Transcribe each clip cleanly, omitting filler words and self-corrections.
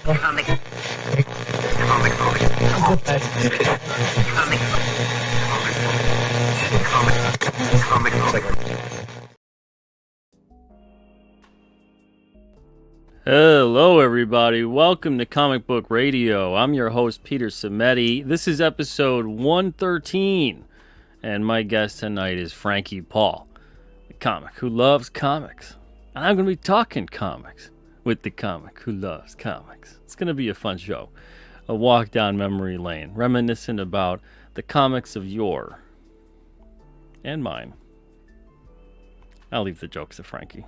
Comic. Comic book. Comic book. Hello, everybody. Welcome to Comic Book Radio. I'm your host, Peter Cimetti. This is episode 113, and my guest tonight is Frankie Paul, the comic who loves comics. And I'm going to be talking comics with the comic who loves comics. It's going to be a fun show. A walk down memory lane, reminiscent about the comics of yore. And mine. I'll leave the jokes to Frankie.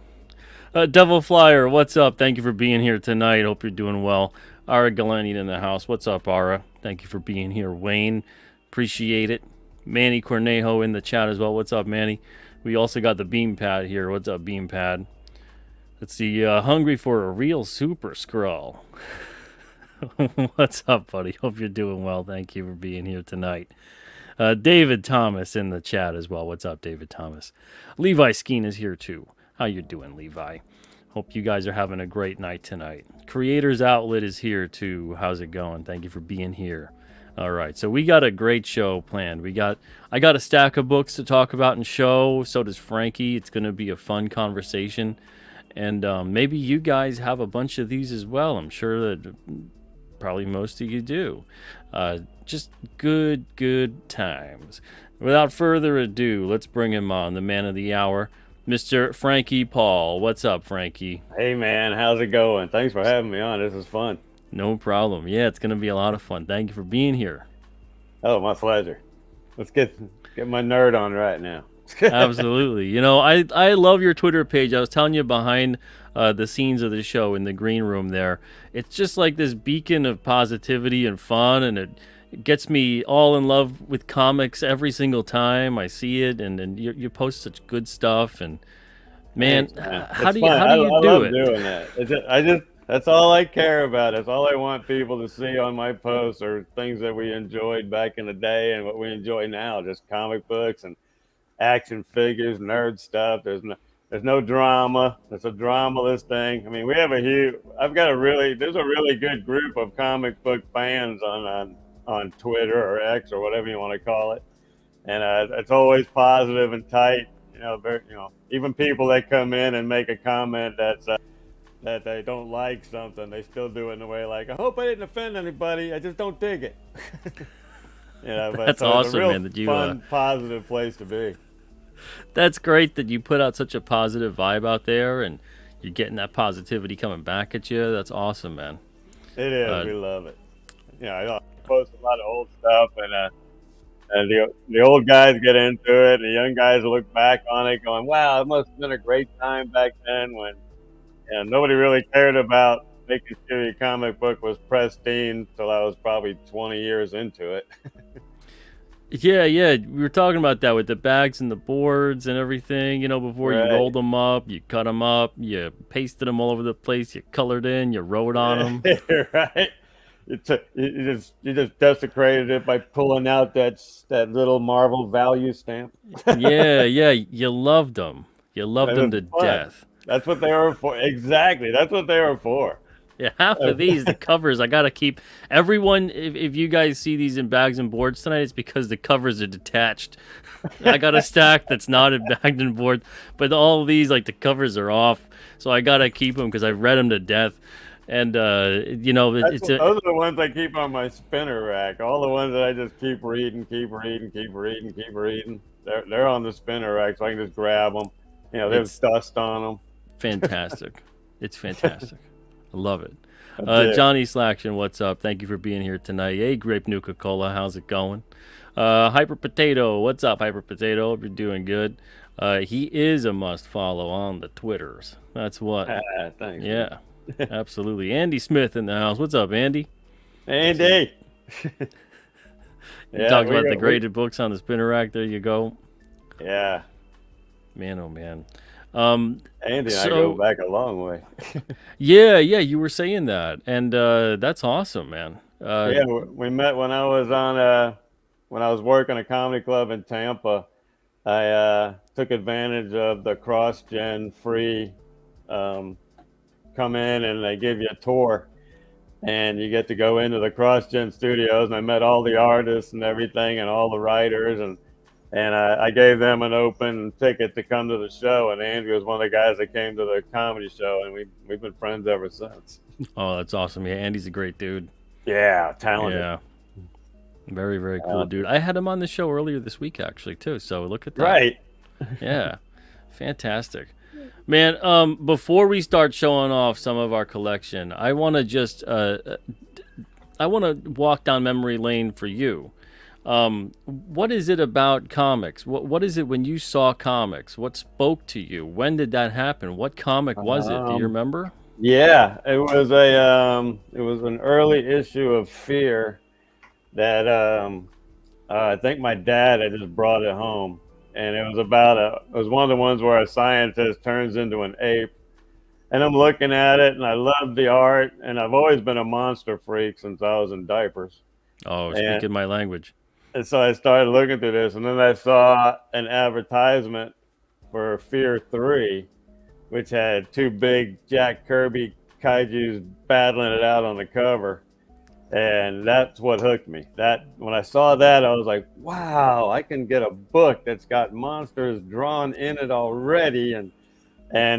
Devil Flyer, what's up? Thank you for being here tonight. Hope you're doing well. Ara Galanian in the house. What's up, Ara? Thank you for being here. Wayne, appreciate it. Manny Cornejo in the chat as well. What's up, Manny? We also got the Beam Pad here. What's up, Beam Pad? Let's see. Hungry for a real Super Skrull. What's up, buddy? Hope you're doing well. Thank you for being here tonight. David Thomas in the chat as well. What's up, David Thomas? Levi Skeen is here too. How you doing, Levi? Hope you guys are having a great night tonight. Creators Outlet is here too. How's it going? Thank you for being here. All right, so we got a great show planned. I got a stack of books to talk about and show. So does Frankie. It's going to be a fun conversation, and maybe you guys have a bunch of these as well. I'm sure that probably most of you do. Just good times. Without further ado, let's bring him on, the man of the hour, Mr. Frankie Paul. What's up, Frankie? Hey, man. How's it going? Thanks for having me on. This is fun. No problem. Yeah, it's going to be a lot of fun. Thank you for being here. Oh, my pleasure. Let's get my nerd on right now. Absolutely. You know, I love your Twitter page. I was telling you behind the scenes of the show in the green room there. It's just like this beacon of positivity and fun, and it gets me all in love with comics every single time I see it, and you post such good stuff, and man, Thanks, man. how do you I do love it? doing that. That's all I care about. That's all I want people to see on my posts are things that we enjoyed back in the day and what we enjoy now. Just comic books and action figures, nerd stuff. There's no drama. It's a dramaless thing. I mean, there's a really good group of comic book fans on Twitter or X or whatever you want to call it, and it's always positive and tight. Even people that come in and make a comment that they don't like something, they still do it in a way like, I hope I didn't offend anybody. I just don't dig it. But That's awesome, it's a real man. That you fun, positive place to be. That's great that you put out such a positive vibe out there, and you're getting that positivity coming back at you. That's awesome, man. It is. We love it. I post a lot of old stuff, and the old guys get into it, and the young guys look back on it, going, "Wow, it must have been a great time back then when nobody really cared about making sure your comic book was pristine." Till I was probably 20 years into it. Yeah. We were talking about that with the bags and the boards and everything. You know, before you rolled them up, you cut them up, you pasted them all over the place, you colored in, you wrote on them. Right. You just desecrated it by pulling out that little Marvel value stamp. Yeah. You loved them. You loved them to death. That's what they were for. Exactly. That's what they were for. Yeah, half of these, the covers, I gotta keep. Everyone, if you guys see these in bags and boards tonight, it's because the covers are detached. I got a stack that's not in bagged and board, but all of these, like, the covers are off, so I gotta keep them because I read them to death. And those are the ones I keep on my spinner rack. All the ones that I just keep reading. They're on the spinner rack, so I can just grab them. There's dust on them. Fantastic. It's fantastic. I love it. Johnny Slaction, what's up? Thank you for being here tonight. Hey, Grape Nuka-Cola, how's it going? Hyper Potato, what's up, Hyper Potato? Hope you're doing good. He is a must follow on the Twitters. That's what. Thanks. Yeah, absolutely. Andy Smith in the house. What's up, Andy? Andy. You talked about the graded books on the spinner rack. There you go. Yeah. Man, oh man. Andy and I go back a long way. Yeah, you were saying that, and that's awesome, man. We met when I was working a comedy club in Tampa. I took advantage of the cross-gen free come in and they give you a tour. and you get to go into the CrossGen studios, and I met all the artists and everything, and all the writers, and I gave them an open ticket to come to the show, and Andrew was one of the guys that came to the comedy show, and we've been friends ever since. Oh, that's awesome. Yeah, Andy's a great dude. Yeah, talented. Yeah. Very, very cool dude. I had him on the show earlier this week, actually, too. So look at that. Right. Yeah. Fantastic. Man, before we start showing off some of our collection, I want to just I want to walk down memory lane for you. What is it about comics? What is it when you saw comics? What spoke to you? When did that happen? What comic was it? Do you remember? Yeah, it was an early issue of Fear that I think my dad had just brought it home, and it was one of the ones where a scientist turns into an ape, and I'm looking at it, and I love the art, and I've always been a monster freak since I was in diapers. Oh, speaking my language. And so I started looking through this, and then I saw an advertisement for Fear 3, which had two big Jack Kirby kaijus battling it out on the cover. And that's what hooked me. That when I saw that, I was like, wow, I can get a book that's got monsters drawn in it already. And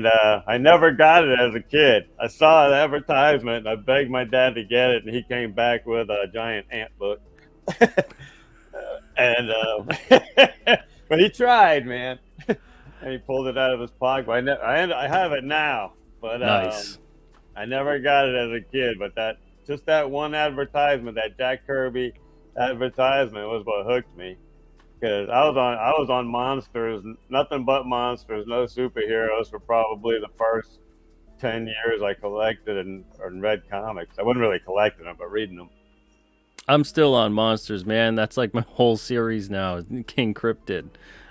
I never got it as a kid. I saw the advertisement, and I begged my dad to get it, and he came back with a giant ant book. But he tried, man, and he pulled it out of his pocket. I have it now, but Nice. I never got it as a kid. But that one advertisement, that Jack Kirby advertisement, was what hooked me, because I was on monsters, nothing but monsters, no superheroes for probably the first 10 years I collected and read comics. I wasn't really collecting them, but reading them. I'm still on monsters, man. That's like my whole series now. King Cryptid.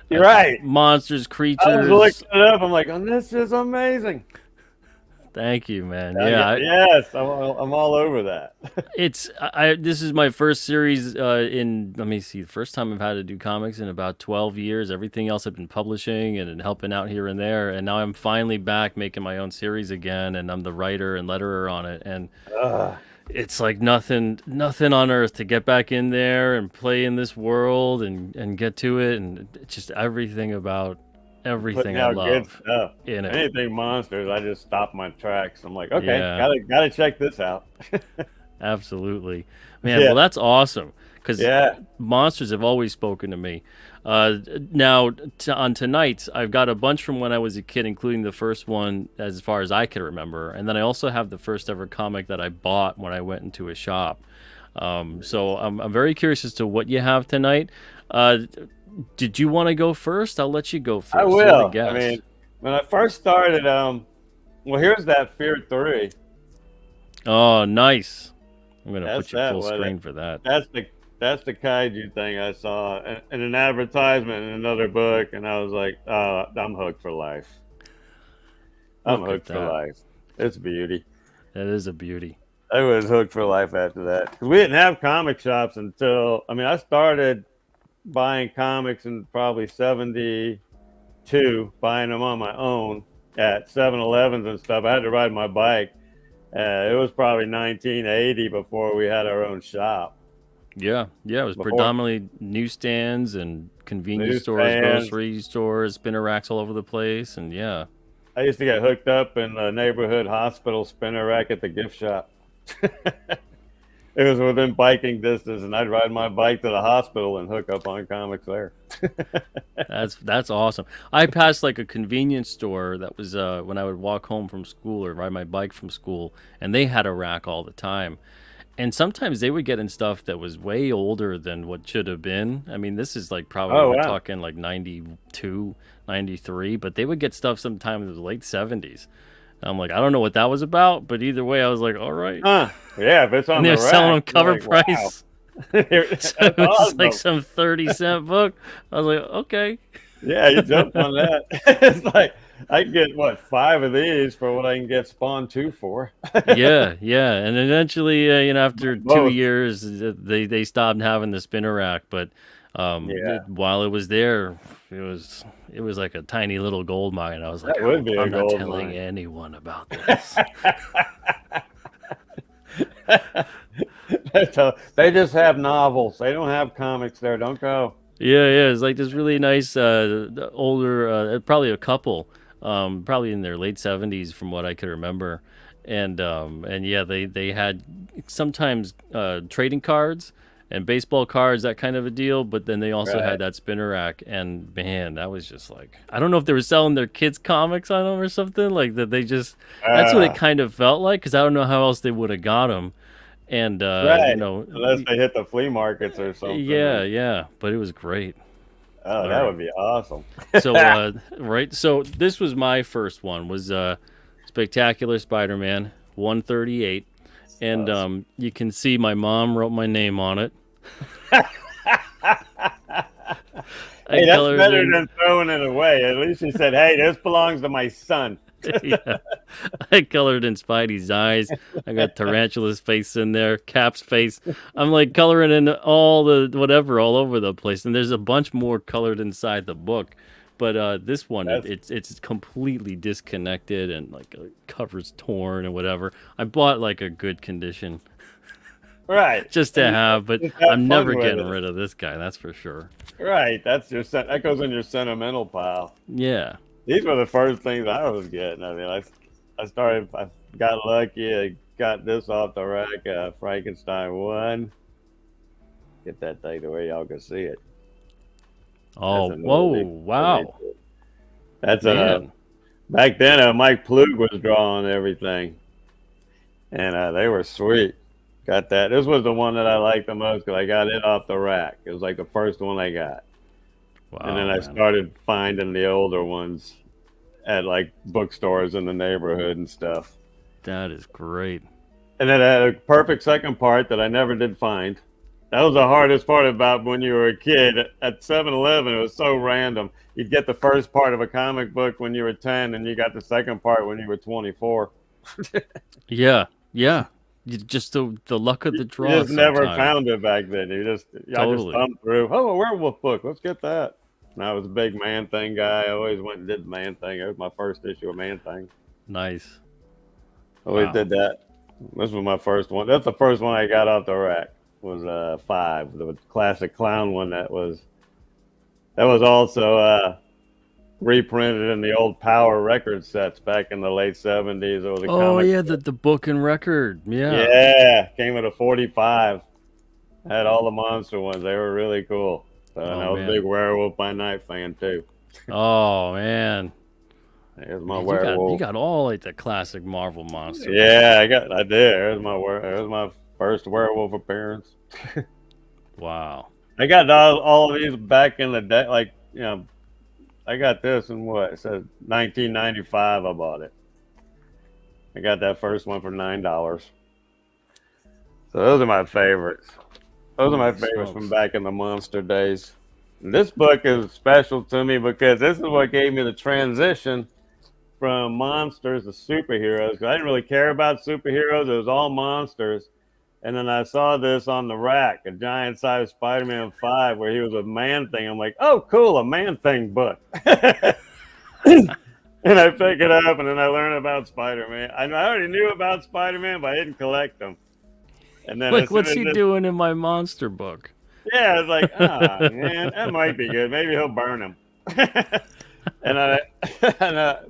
You're right. Monsters, creatures. I was looking it up. I'm like, oh, this is amazing. Thank you, man. Yes, I'm all over that. This is my first series let me see, the first time I've had to do comics in about 12 years. Everything else I've been publishing and helping out here and there, and now I'm finally back making my own series again, and I'm the writer and letterer on it, and it's like nothing on earth to get back in there and play in this world and get to it, and it's just everything I love in it. Anything monsters, I just stop my tracks. I'm like, okay, Yeah. gotta check this out. Absolutely, man. Well, that's awesome, because Yeah. monsters have always spoken to me. Now on tonight's, I've got a bunch from when I was a kid, including the first one as far as I can remember, and then I also have the first ever comic that I bought when I went into a shop. So I'm very curious as to what you have tonight. Did you want to go first? I'll let you go first. I You're will. the guest. I mean, when I first started, well, here's that Fear 3. Oh, nice. I'm gonna That's put you that full one. screen for that. That's the kaiju thing I saw in an advertisement in another book, and I was like, I'm hooked for life. I'm Look at hooked for that. life. It's beauty. That is a beauty. I was hooked for life after that, because we didn't have comic shops until, I started buying comics in probably 72, buying them on my own at 7-Elevens and stuff. I had to ride my bike. It was probably 1980 before we had our own shop. Yeah, it was predominantly newsstands and convenience stores, Newsstands. grocery stores, spinner racks all over the place, and yeah. I used to get hooked up in the neighborhood hospital spinner rack at the gift shop. It was within biking distance, and I'd ride my bike to the hospital and hook up on comics there. That's awesome. I passed like a convenience store that was when I would walk home from school or ride my bike from school, and they had a rack all the time. And sometimes they would get in stuff that was way older than what should have been. I mean, this is like probably we're talking like 92, 93, but they would get stuff sometime in the late 70s. And I'm like, I don't know what that was about, but either way, I was like, all right. Yeah, if it's on And the they're rack, selling them cover you're like, price. Wow. So it was like some 30-cent book. I was like, okay. Yeah, you jumped on that. It's like I can get what 5 of these for what I can get Spawn 2 for. yeah, and eventually, after 2 Both. years, they stopped having the spinner rack. But while it was there, it was like a tiny little gold mine. I was like, That would be a I'm not gold telling mine. anyone about this. They just have novels. They don't have comics there. Don't go. Yeah. It's like this really nice older, probably a couple, probably in their late 70s, from what I could remember, and yeah, they had sometimes trading cards and baseball cards, that kind of a deal. But then they also Right. had that spinner rack, and man, that was just like, I don't know if they were selling their kids comics on them or something like that. They just That's what it Uh, kind of felt like, because I don't know how else they would have got them, and right. Unless they hit the flea markets or something. yeah, but it was great. Oh, All that right. would be awesome. So right, so this was my first one, was Spectacular Spider-Man 138, and you can see my mom wrote my name on it. I Hey, that's colored better in, than throwing it away. At least you said, "Hey, this belongs to my son." yeah, I colored in Spidey's eyes. I got Tarantula's face in there, Cap's face. I'm like coloring in all the whatever all over the place, and there's a bunch more colored inside the book. But this one, That's it's completely disconnected, and like cover's torn and whatever. I bought like a good condition right. just to And have, but just have I'm fun never with getting it. rid of this guy. That's for sure. Right. That goes in your sentimental pile. Yeah. These were the first things I was getting. I mean, I got lucky. I got this off the rack. Frankenstein 1. Get that thing to where y'all can see it. Oh, That's a whoa, movie. wow, That's man. back then. Mike Plug was drawing everything, and they were sweet. Got that. This was the one that I liked the most because I got it off the rack. It was like the first one I got, and then Wow, I man. started finding the older ones at like bookstores in the neighborhood and stuff. That is great. And then it had a perfect second part that I never did find. That was the hardest part about when you were a kid. At 7-Eleven, it was so random. You'd get the first part of a comic book when you were 10, and you got the second part when you were 24. Yeah, yeah. Just the luck of the You draw just never sometimes. found it back then. I just Totally. thumbed through. Oh, a werewolf book. Let's get that. And I was a big Man Thing guy. I always went and did the Man Thing. It was my first issue of Man Thing. Nice. Always Wow. did that. This was my first one. That's the first one I got off the rack. Was 5, the classic clown one. That was also reprinted in the old Power record sets back in the late 70s. It was a Oh comic. yeah, the book and record. Yeah. Yeah, came with a 45. Had all the monster ones. They were really cool. And Oh I was a big man. Werewolf by Night fan too. Oh man. There's my Man, you werewolf. got all like the classic Marvel monsters. Yeah, I did. There's my first werewolf appearance. Wow. I got all of these back in the day. Like, I got this in what? It says 1995. I bought it. I got that first one for $9. So those are my favorites. Those are my Holy favorites from smokes. back in the monster days. And this book is special to me because this is what gave me the transition from monsters to superheroes. 'Cause I didn't really care about superheroes. It was all monsters. And then I saw this on the rack, a giant size Spider-Man 5 where he was a Man Thing. I'm like, oh, cool, a Man Thing book. And I pick it up, and then I learn about Spider-Man. I already knew about Spider-Man, but I didn't collect them. And then Like, as soon what's as he this, doing in my monster book? yeah, I was like, man, that might be good. Maybe he'll burn him. and I,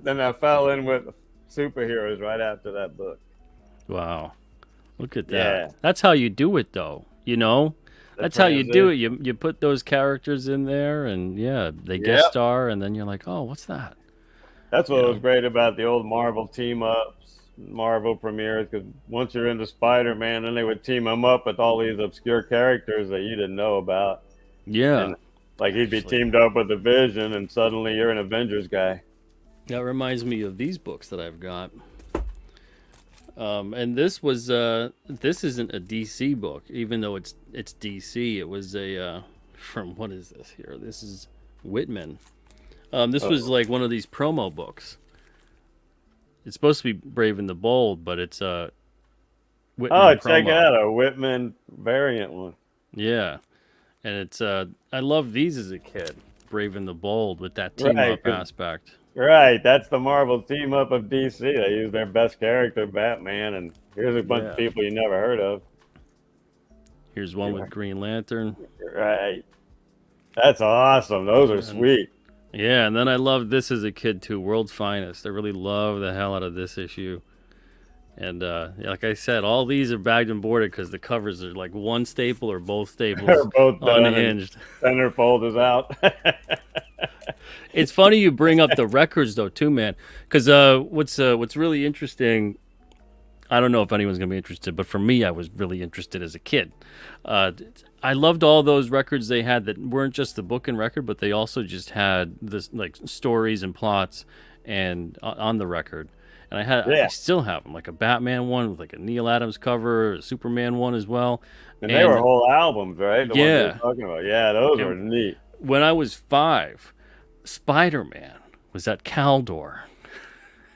then I fell in with superheroes right after that book. Wow. Look at that. Yeah, That's how you do it, though. You know? the That's how you do it. transition. You put those characters in there, and yeah, they guest Yep. star, and then you're like, oh, what's that? That's You what was know? great about the old Marvel team ups, Marvel premieres, because once you're into Spider-Man, then they would team him up with all these obscure characters that you didn't know about. Yeah. And like he'd be Actually, teamed up with the Vision, and suddenly you're an Avengers guy. that reminds me of these books that I've got. And this isn't a DC book, even though it's DC. It was from, what is this here? This is Whitman. This was Uh-oh. like one of these promo books. It's supposed to be Brave and the Bold, but it's Whitman Oh, check it promo. out, a Whitman variant one. Yeah, and it's I love these as a kid, Brave and the Bold, with that team Right, up 'cause aspect. Right, that's the Marvel team up of DC. They use their best character, Batman, and here's a bunch of Yeah. people you never heard of. Here's one with Green Lantern. Right. That's awesome. Those are And, sweet. yeah, and then I loved this as a kid too. World's Finest. I really love the hell out of this issue. And like I said, all these are bagged and boarded because the covers are like one staple or both staples They're both done and unhinged. centerfold is out. It's funny you bring up the records though too, man. Because what's really interesting, I don't know if anyone's gonna be interested, but for me, I was really interested as a kid. I loved all those records they had that weren't just the book and record, but they also just had this like stories and plots and on the record. And I still have them, like a Batman one with like a Neil Adams cover, a Superman one as well. And they were whole albums, right? The ones Yeah. we were talking about. Yeah, those were neat. When I was 5, Spider-Man was at Caldor,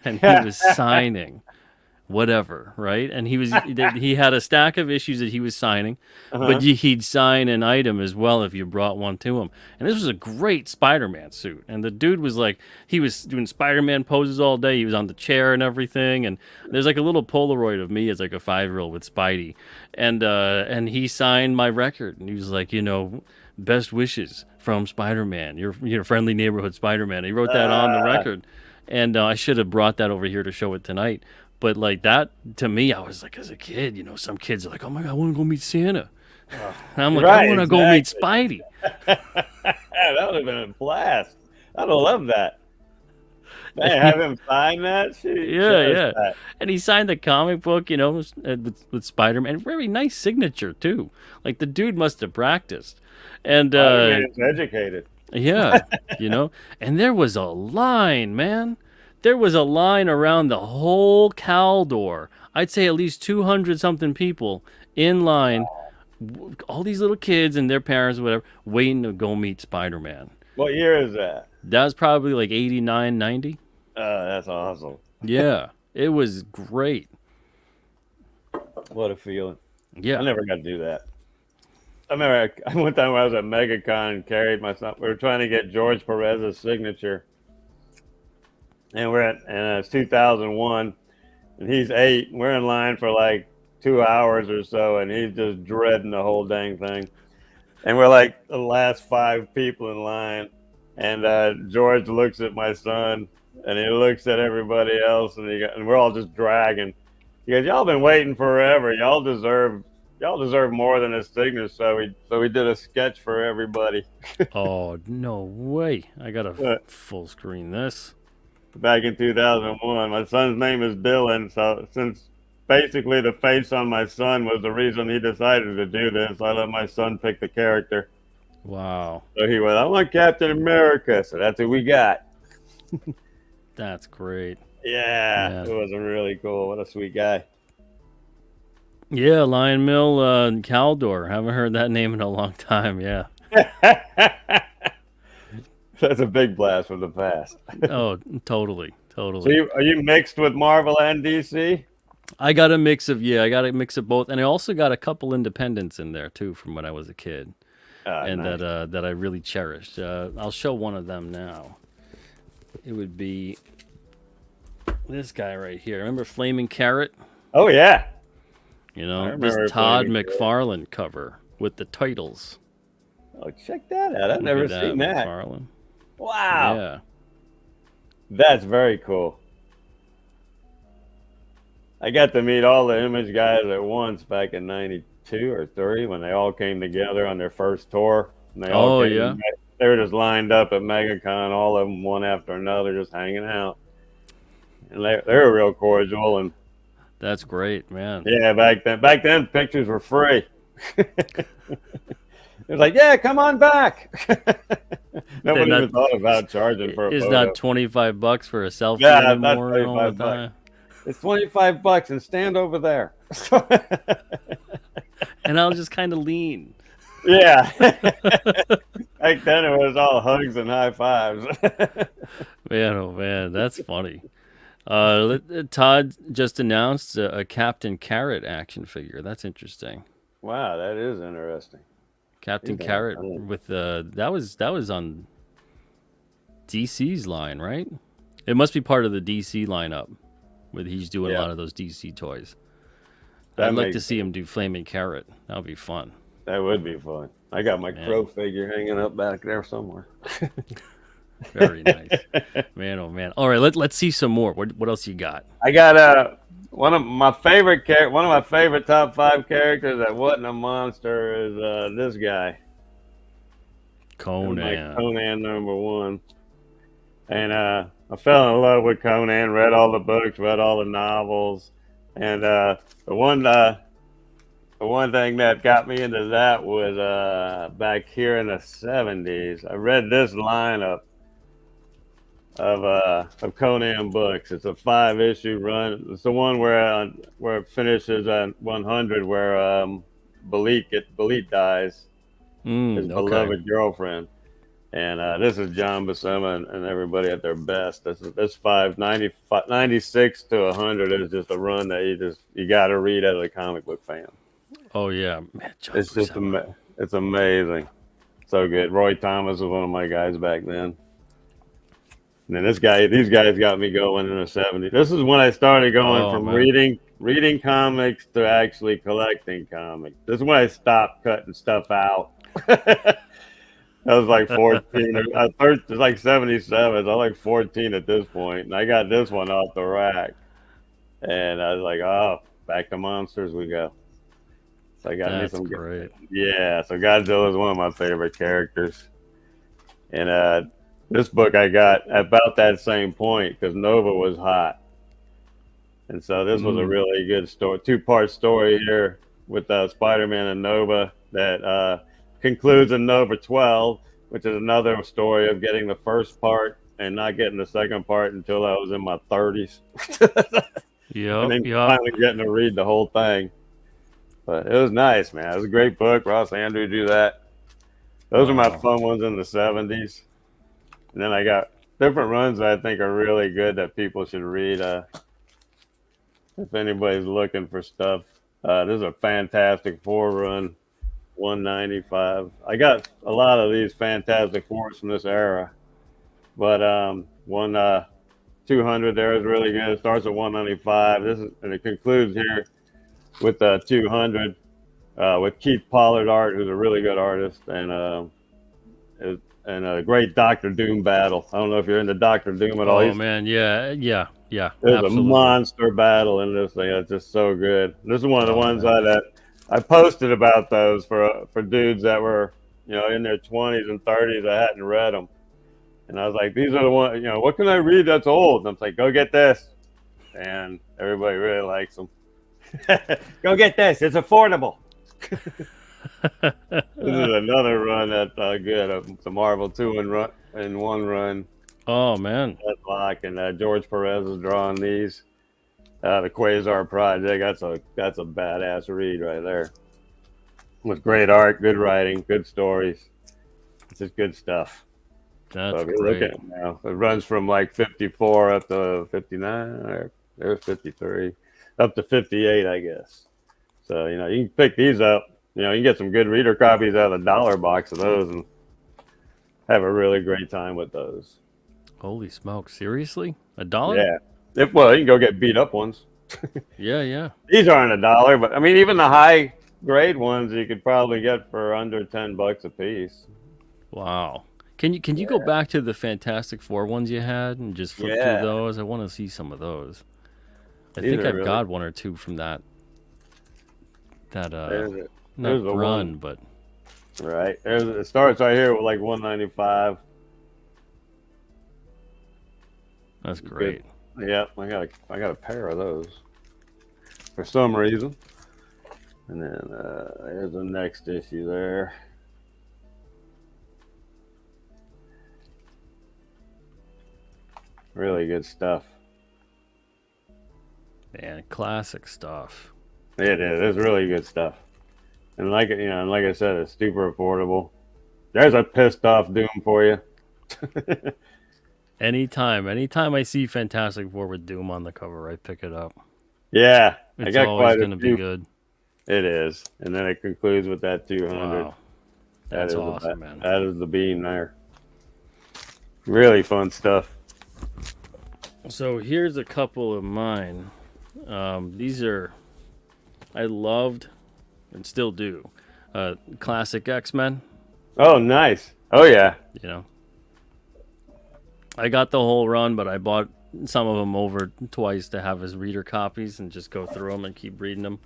and he was signing whatever, right? And he had a stack of issues that he was signing, but he'd sign an item as well if you brought one to him. And this was a great Spider-Man suit. And the dude was like, he was doing Spider-Man poses all day. He was on the chair and everything. And there's like a little Polaroid of me as like a 5-year-old with Spidey, and he signed my record. And he was like, best wishes from Spider-Man, your friendly neighborhood Spider-Man. He wrote that on the record, and I should have brought that over here to show it tonight. But like that, to me, I was like, as a kid, some kids are like, oh my God, I want to go meet Santa. And I'm like, I want to go meet Spidey. That would have been a blast. I'd have loved that. Man, have him sign that? Yeah. That. And he signed the comic book, with Spider-Man. Very nice signature, too. Like, the dude must have practiced. And he's educated. Yeah, And there was a line, man. There was a line around the whole Caldor. I'd say at least 200-something people in line, all these little kids and their parents or whatever, waiting to go meet Spider-Man. What year is that? That was probably like 89, 90. That's awesome. Yeah, it was great. What a feeling. Yeah. I never got to do that. I remember one time when I was at MegaCon and carried my son. We were trying to get George Perez's signature. And it's 2001, and he's 8. We're in line for like 2 hours or so, and he's just dreading the whole dang thing. And we're like the last 5 people in line, and George looks at my son, and he looks at everybody else, and we're all just dragging. He goes, "Y'all been waiting forever. Y'all deserve more than a signature." So we did a sketch for everybody. Oh no way! I gotta full screen this. Back in 2001. My son's name is Dylan, so since basically the face on my son was the reason he decided to do this, I let my son pick the character. Wow. So he went, "I want Captain America," so that's who we got. That's great. Yeah, it was really cool. What a sweet guy. Yeah, Lion Mill Caldor. Haven't heard that name in a long time, yeah. That's a big blast from the past. Oh, totally. So are you mixed with Marvel and DC? I got a mix of both, and I also got a couple independents in there too from when I was a kid, and nice. that I really cherished. I'll show one of them now. It would be this guy right here. Remember Flaming Carrot? Oh yeah. This Todd McFarlane cover with the titles. Oh, check that out! I've never seen that. McFarlane. Wow. Yeah. That's very cool. I got to meet all the Image guys at once back in 92 or 3 when they all came together on their first tour. And they all they were just lined up at MegaCon, all of them one after another, just hanging out. And they were real cordial. And that's great, man. Yeah, back then pictures were free. It was like, yeah, come on back. Nobody even thought about charging for a photo. It's not $25 for a selfie anymore. Not $25. It's $25 and stand over there. And I'll just kind of lean. Yeah. Back then it was all hugs and high fives. Man, oh man, that's funny. Todd just announced a Captain Carrot action figure. That's interesting. Wow, that is interesting. Captain Carrot with that was on DC's line, right? It must be part of the DC lineup, where he's doing a Yeah. lot of those DC toys. That I'd like to makes see him do Flaming Carrot. That would be fun. That would be fun. I got my Man. Crow figure hanging up back there somewhere. Very nice. Man, oh man. All right, let's see some more. What else you got? I got one of my favorite top 5 characters that wasn't a monster is this guy. Conan. My Conan #1. And I fell in love with Conan, read all the books, read all the novels. And the one thing that got me into that was back here in the 70s. I read this lineup of Conan books. It's a 5-issue run. It's the one where it finishes at 100, where Belit dies, his beloved girlfriend. And this is John Buscema and everybody at their best. This 96 to 100 is just a run that you got to read as a comic book fan. Oh yeah, man, John It's just it's amazing, so good. Roy Thomas was one of my guys back then. And then these guys got me going in the 70s. This is when I started going from reading comics to actually collecting comics. This is when I stopped cutting stuff out. I was like 14. It's like 77. I was like 14 at this point. And I got this one off the rack. And I was like, oh, back to monsters we go. So I got me some. Great. Yeah, so Godzilla is one of my favorite characters. And this book I got about that same point because Nova was hot. And so this was a really good story, 2-part story here with Spider-Man and Nova that concludes in Nova 12, which is another story of getting the first part and not getting the second part until I was in my 30s. And then finally getting to read the whole thing. But it was nice, man. It was a great book. Ross Andrew do that. Those are my fun ones in the 70s. And then I got different runs that I think are really good that people should read. If anybody's looking for stuff, this is a Fantastic Four run, 195. I got a lot of these Fantastic Fours from this era, but 200 there is really good. It starts at 195. And it concludes here with 200 with Keith Pollard art, who's a really good artist, and a great Doctor Doom battle. I don't know if you're into Doctor Doom at all. Oh man, yeah. There's absolutely. a monster battle in this thing. It's just so good. This is one of the ones that I posted about those for dudes that were in their 20s and 30s. I hadn't read them, and I was like, these are the ones. What can I read that's old? And I'm like, go get this, and everybody really likes them. Go get this. It's affordable. This is another run that's good. It's a Marvel 2-in-1 run. Oh man, Deadlock, and George Perez is drawing these. The Quasar Project. That's a badass read right there. With great art, good writing, good stories. It's just good stuff. That's great. Look at it now. It runs from like 54 up to 59, or there's 53, up to 58, I guess. So you can pick these up. You can get some good reader copies out of the $1 box of those and have a really great time with those. Holy smoke! Seriously, $1? Yeah. You can go get beat up ones. Yeah. These aren't $1, but I mean, even the high grade ones you could probably get for under $10 a piece. Wow. Can you go back to the Fantastic Four ones you had and just flip through those? I want to see some of those. I think I've got one or two from that. Not run, but right. It starts right here with like 195. That's great. Yeah, I got a pair of those for some reason. And then there's the next issue there. Really good stuff. Man, classic stuff. It is. It's really good stuff. And like I said, it's super affordable. There's a pissed off Doom for you. Anytime I see Fantastic Four with Doom on the cover, I pick it up. Yeah, it's always going to be good. It is, and then it concludes with that 200. Wow. That's awesome, man. That is the beam there. Really fun stuff. So here's a couple of mine. These are I loved and still do. Classic X-Men. Oh, nice. Oh yeah. You know, I got the whole run, but I bought some of them over twice to have as reader copies and just go through them and keep reading them.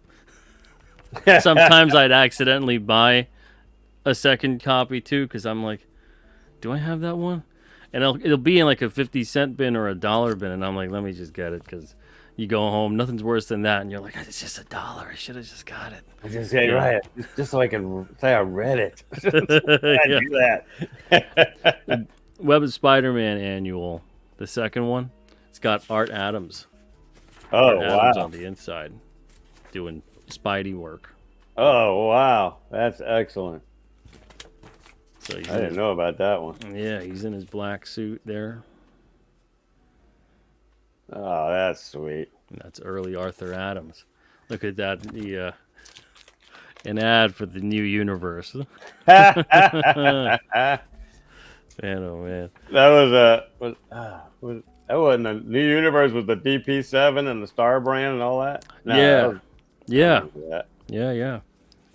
Sometimes I'd accidentally buy a second copy too because I'm like, do I have that one? And it'll be in like a 50-cent bin or a $1 bin, and I'm like, let me just get it because you go home, nothing's worse than that, and you're like, it's just $1. I should have just got it. I just say Yeah. right, just so I can say I read it. Yeah. Do that. Web of Spider-Man annual, the second one. It's got Art Adams. Oh Art Adams wow. on the inside, doing Spidey work. Oh wow. That's excellent. So he's I didn't know about that one. Yeah, he's in his black suit there. Oh, that's sweet. And that's early Arthur Adams. Look at that, an ad for the new universe. Man, oh man. That that wasn't a new universe with the DP7 and the Star brand and all that. No, Yeah. that was- Yeah, I don't remember that. yeah.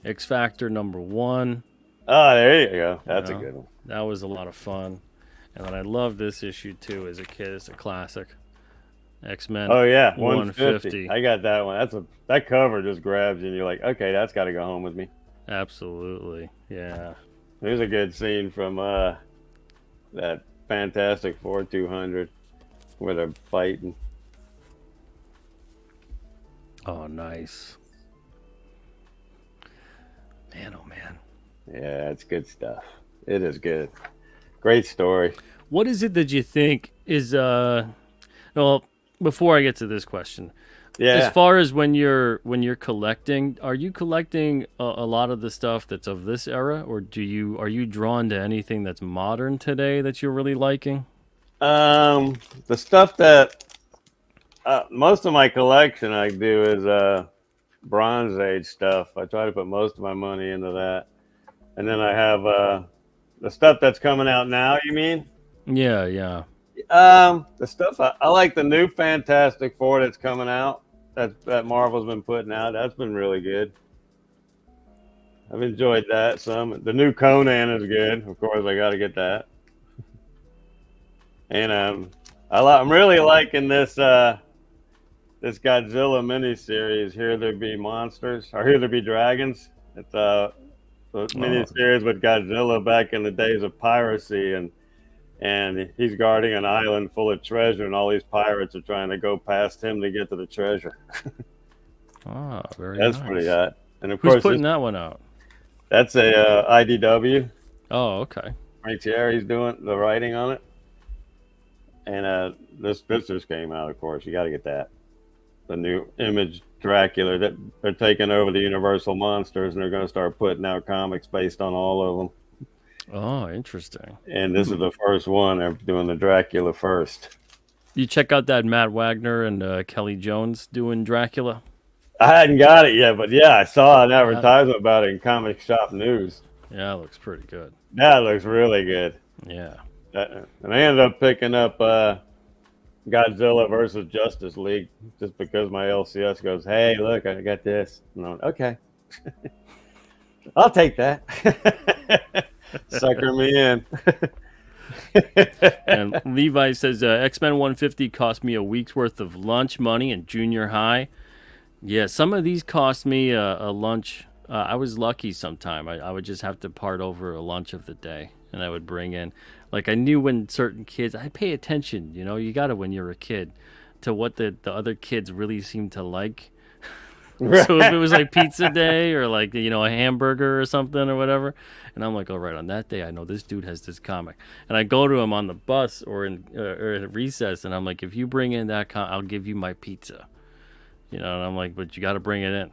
X Factor #1. Oh, there you go. That's Yeah. a good one. That was a lot of fun. And then I love this issue too as a kid. It's a classic. X-Men. Oh yeah, 150. 150. I got that one. That cover just grabs you, and you're like, okay, that's got to go home with me. Absolutely. Yeah. There's a good scene from that Fantastic Four 200 where they're fighting. Oh, nice. Man, oh man. Yeah, it's good stuff. It is good. Great story. What is it that you think is well, before I get to this question, Yeah. as far as when you're collecting, are you collecting a lot of the stuff that's of this era, or are you drawn to anything that's modern today that you're really liking? The stuff that most of my collection I do is Bronze Age stuff. I try to put most of my money into that, and then I have the stuff that's coming out now. You mean? Yeah. The stuff I like the new Fantastic Four that's coming out. That Marvel's been putting out. That's been really good. I've enjoyed that some. The new Conan is good. Of course, I got to get that. And I'm really liking this this Godzilla miniseries. Here There Be Monsters, or Here There Be Dragons. It's a miniseries with Godzilla back in the days of piracy, and he's guarding an island full of treasure, and all these pirates are trying to go past him to get to the treasure. Ah, very That's nice. pretty hot. And of Who's course, putting that one out? that's a IDW. Oh, okay. Frank Thierry's doing the writing on it. And this just came out, of course. You got to get that. The new Image Dracula, that they're taking over the Universal Monsters, and they're going to start putting out comics based on all of them. Oh, interesting. And this is the first one. They're doing the Dracula first. You check out that Matt Wagner and Kelly Jones doing Dracula? I hadn't got it yet, but yeah, I saw an advertisement about it in Comic Shop News. Yeah, it looks pretty good. That looks really good. Yeah. And I ended up picking up Godzilla versus Justice League just because my LCS goes, hey, look, I got this. And I'm like, okay. I'll take that. Sucker me in. And Levi says X-Men 150 cost me a week's worth of lunch money in junior high. Yeah, some of these cost me a lunch. I was lucky sometime. I would just have to part over a lunch of the day, and I would bring in. Like, I knew when certain kids, I pay attention, you got to when you're a kid, to what the other kids really seem to like. So if it was like pizza day or like, a hamburger or something or whatever, and I'm like, all right, on that day, I know this dude has this comic. And I go to him on the bus or at recess, and I'm like, if you bring in that I'll give you my pizza. And I'm like, but you got to bring it in.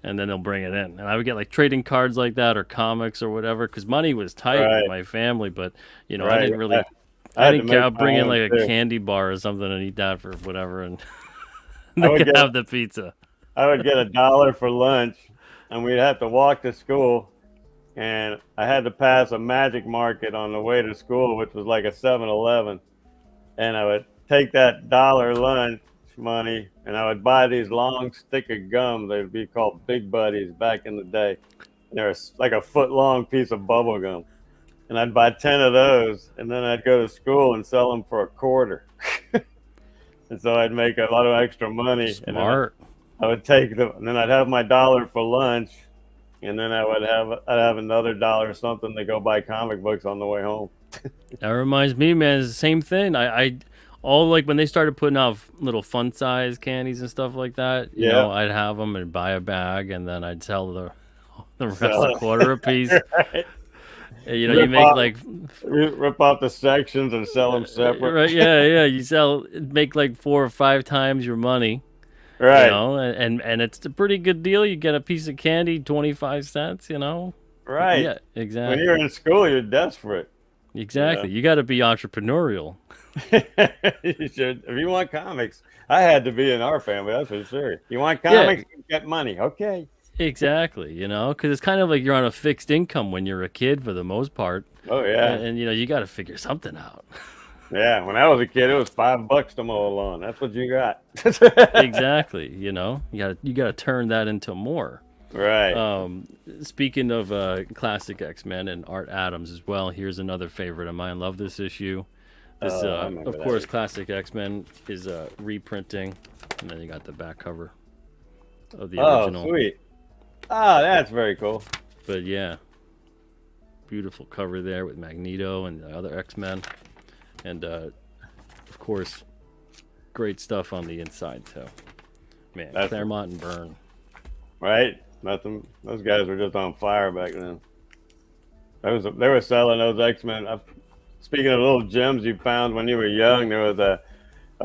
And then they'll bring it in. And I would get like trading cards like that or comics or whatever, because money was tight with my family. But, I didn't really, I didn't care. I'd bring in like a candy bar or something and eat that for whatever. And they could have the pizza. I would get $1 for lunch, and we'd have to walk to school. And I had to pass a Magic Market on the way to school, which was like a 7-Eleven. And I would take that dollar lunch money and I would buy these long stick of gum. They would be called Big Buddies back in the day. They're like a foot long piece of bubble gum. And I'd buy 10 of those, and then I'd go to school and sell them for a quarter. And so I'd make a lot of extra money. Smart. And I would take them, and then I'd have my dollar for lunch, and then I'd have another dollar or something to go buy comic books on the way home. That reminds me, man, it's the same thing. I all like when they started putting out little fun size candies and stuff like that, you know, I'd have them and buy a bag, and then I'd sell the rest a quarter a piece. Right. You know, you make rip off the sections and sell them separate. Right? Yeah. You make like 4 or 5 times your money. Right. You know, and it's a pretty good deal. You get a piece of candy, 25 cents. You know. Right. Yeah. Exactly. When you're in school, you're desperate. Exactly. You got to be entrepreneurial. You should. If you want comics, I had to be in our family. That's for sure. You want comics, you get money. Okay. Exactly. You know, because it's kind of like you're on a fixed income when you're a kid for the most part. Oh yeah. And you know, you got to figure something out. Yeah. When I was a kid, it was $5 to mow a lawn. That's what you got. Exactly. You know, you got to turn that into more. Right. Speaking of classic X-Men and Art Adams as well, here's another favorite of mine. Love this issue. This, of course, classic X-Men is reprinting, and then you got the back cover of the original. Oh, sweet. Oh, that's very cool. But yeah, beautiful cover there with Magneto and the other X-Men, and of course, great stuff on the inside too. Man, Claremont and Byrne. Right. Nothing. Those guys were just on fire back then. They were selling those X-Men. Speaking of little gems you found when you were young, there was a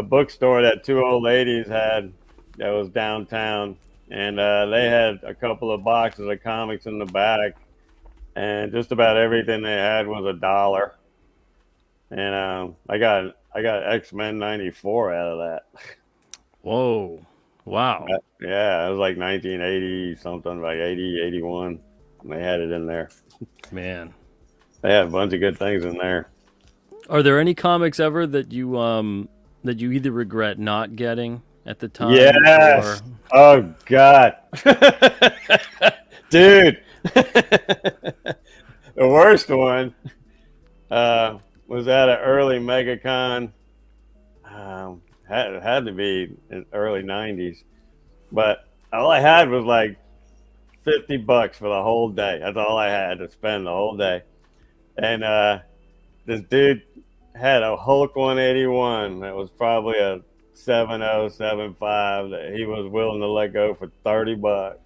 bookstore that 2 old ladies had that was downtown, and they had a couple of boxes of comics in the back, and just about everything they had was $1. And I got X-Men '94 out of that. Whoa. Wow. Yeah, it was like 1980 something, like 80, 81. And they had it in there. Man. They had a bunch of good things in there. Are there any comics ever that you either regret not getting at the time? Yes. Oh God. Dude. The worst one was at an early MegaCon. Had to be in early 90s, but all I had was like $50 for the whole day. That's all I had to spend the whole day. And this dude had a Hulk 181 that was probably a 7075 that he was willing to let go for $30.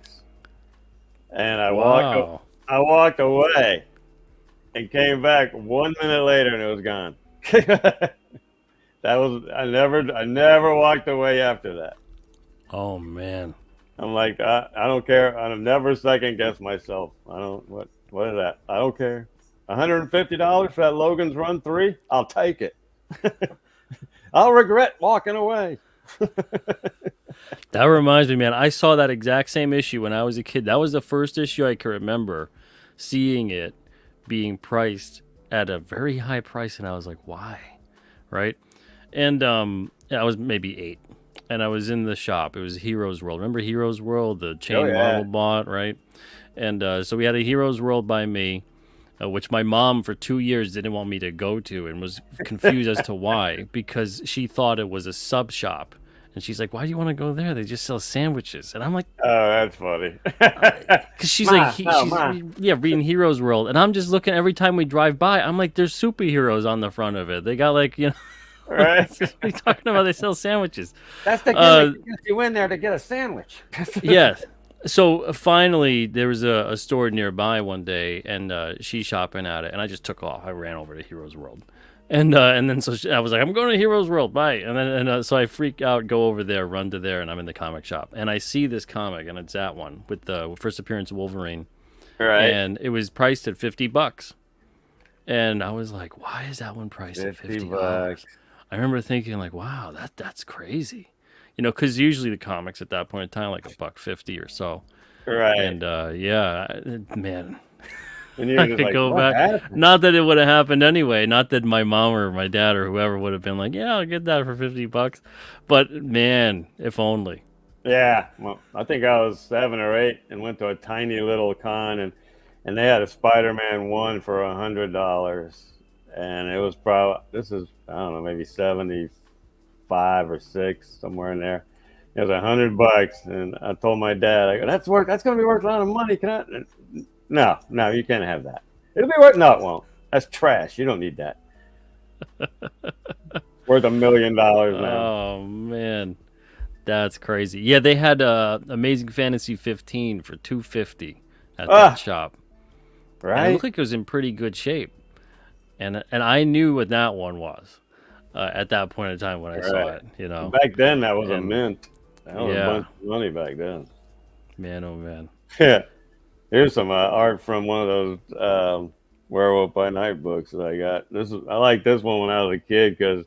And I walked away and came back 1 minute later and it was gone. I never walked away after that. Oh man. I'm like, I don't care. I never second guess myself. What is that? I don't care. $150 for that Logan's Run 3? I'll take it. I'll regret walking away. That reminds me, man, I saw that exact same issue when I was a kid. That was the first issue I can remember seeing it being priced at a very high price, and I was like, why? Right? And I was maybe 8, and I was in the shop. It was Heroes World. Remember Heroes World, the chain Marvel bought, right? And so we had a Heroes World by me, which my mom for 2 years didn't want me to go to and was confused as to why, because she thought it was a sub shop. And she's like, why do you want to go there? They just sell sandwiches. And I'm like, oh, that's funny. Because she's reading Heroes World. And I'm just looking every time we drive by. I'm like, there's superheroes on the front of it. They got like, you know. Right. What are you talking about? They sell sandwiches. That's the gimmick to get you in there to get a sandwich. Yeah. So finally, there was a store nearby one day, and she's shopping at it, and I just took off. I ran over to Heroes World, and then I was like, I'm going to Heroes World, bye. And then so I freak out, go over there, run to there, and I'm in the comic shop, and I see this comic, and it's that one with the first appearance of Wolverine, right? And it was priced at $50, and I was like, why is that one priced at $50? I remember thinking like, wow, that's crazy. You know, because usually the comics at that point in time, like $1.50 or so. Right. And, yeah, man. And you're I just could like, go what back. happened? Not that it would have happened anyway. Not that my mom or my dad or whoever would have been like, "Yeah, I'll get that for $50." But man, if only. Yeah, well, I think I was 7 or 8 and went to a tiny little con, and they had a Spider-Man 1 for $100, and it was probably, this is, I don't know, maybe 75 or 6, somewhere in there. It was $100, and I told my dad, I go, that's gonna be worth a lot of money. Can I? No, you can't have that. It'll be worth, no, it won't. That's trash. You don't need that. Worth $1 million now. Oh man, that's crazy. Yeah, they had Amazing Fantasy 15 for $250 at that shop. And it Right? looked like it was in pretty good shape. And I knew what that one was at that point in time when I saw Right. it. You know, Back then, that was a And- mint. That was yeah. a bunch of money back then. man, oh man. Yeah. Here's some art from one of those Werewolf by Night books that I got. I like this one when I was a kid because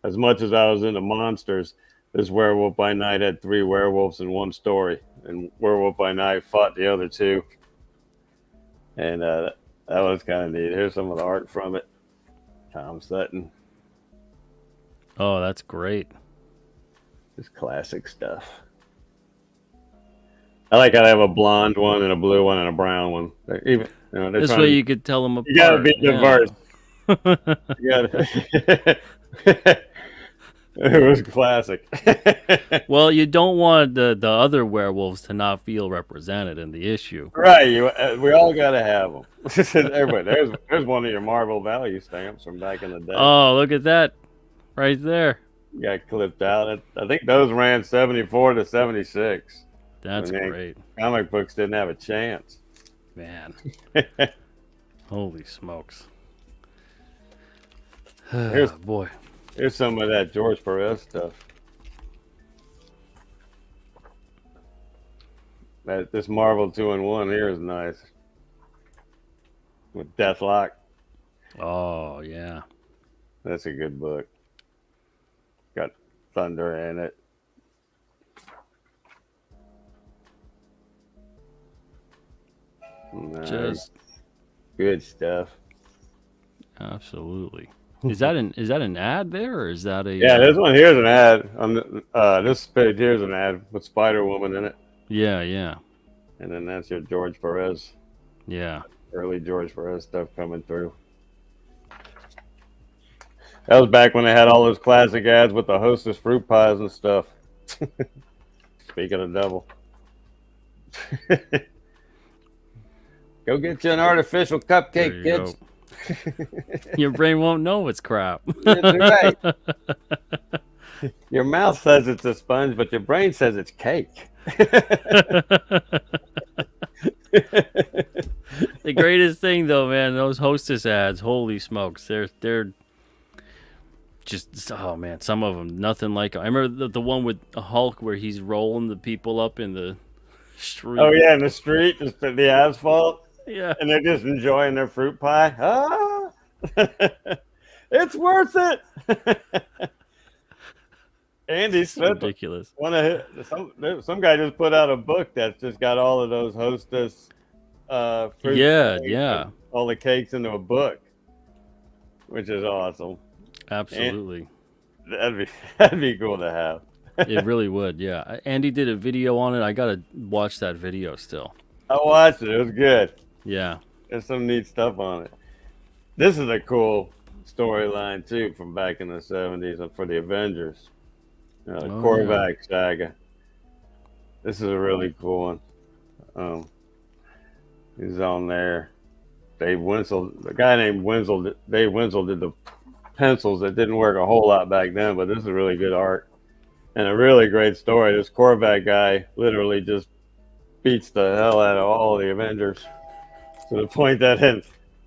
as much as I was into monsters, this Werewolf by Night had 3 werewolves in one story, and Werewolf by Night fought the other 2. And that was kind of neat. Here's some of the art from it. Tom Sutton. Oh, that's great. Just classic stuff. I like how they have a blonde one and a blue one and a brown one. They're even, they're This trying way to- you could tell them apart. you gotta be diverse. Yeah. You gotta. It was classic. Well, you don't want the other werewolves to not feel represented in the issue. Right, we all gotta have them. Everybody, there's one of your Marvel Value stamps from back in the day. Oh, look at that, right there. Got clipped out. I think those ran 74 to 76. That's I mean, great, Comic books didn't have a chance. man. Holy smokes! Here's- Boy. Here's some of that George Perez stuff. This Marvel 2-in-1 here is nice. With Deathlock. Oh yeah. That's a good book. Got thunder in it. Nice. Just Good stuff. absolutely. Is that an ad there, or is that a? Yeah, this one here's an ad. On this page here's an ad with Spider Woman in it, Yeah. and then that's your George Perez, Yeah. early George Perez stuff coming through. That was back when they had all those classic ads with the Hostess fruit pies and stuff. Speaking of devil. Go get you an artificial There cupcake, you kids. go. Your brain won't know it's crap. That's right. Your mouth says it's a sponge, but your brain says it's cake. The greatest thing, though, man, those Hostess ads. Holy smokes, they're just, oh man, some of them nothing like. I remember the one with Hulk where he's rolling the people up in the street. Oh yeah, in the street, just the asphalt. Yeah. And they're just enjoying their fruit pie. Ah, it's worth it. Andy Smith, Ridiculous. some guy just put out a book that's just got all of those Hostess fruit Yeah, pies yeah. and all the cakes into a book, which is awesome. Absolutely. That'd be cool to have. It really would, yeah. Andy did a video on it. I gotta watch that video still. I watched it. It was good. Yeah. There's some neat stuff on it. This is a cool storyline too from back in the 70s and for the Avengers. Korvac saga. This is a really cool one. He's on there. Dave Winslow, the guy named Dave Winslow did the pencils that didn't work a whole lot back then, but this is really good art and a really great story. This Korvac guy literally just beats the hell out of all the Avengers to the point that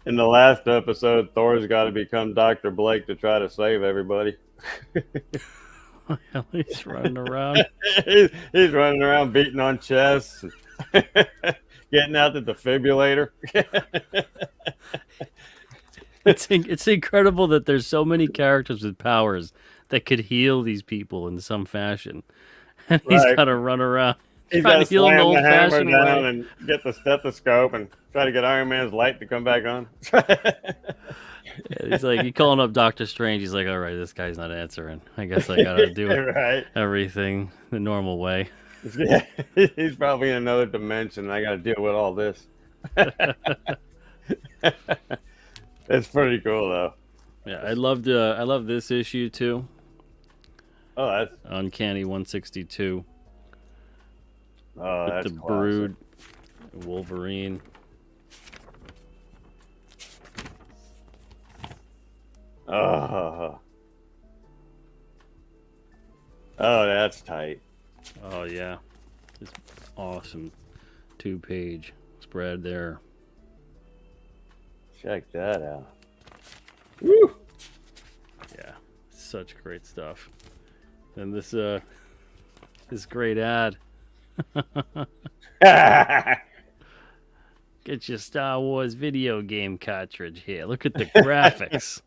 in the last episode, Thor's got to become Dr. Blake to try to save everybody. He's running around. he's running around beating on chests, getting out the defibrillator. It's incredible that there's so many characters with powers that could heal these people in some fashion. And he's Right. got to run around He's Trying got to to heal him the slam the hammer old-fashioned down way. and get the stethoscope and try to get Iron Man's light to come back on. Yeah, he's like, you calling up Doctor Strange. He's like, all right, this guy's not answering. I guess I gotta do Right. everything the normal way. Yeah, he's probably in another dimension. And I got to deal with all this. It's pretty cool though. Yeah, I love this issue too. Oh, that's Uncanny 162 with that's the classic. Brood, Wolverine. Oh, that's tight. Oh yeah, this awesome 2-page spread there. Check that out. Woo! Yeah, such great stuff. And this great ad. Get your Star Wars video game cartridge here. Look at the graphics.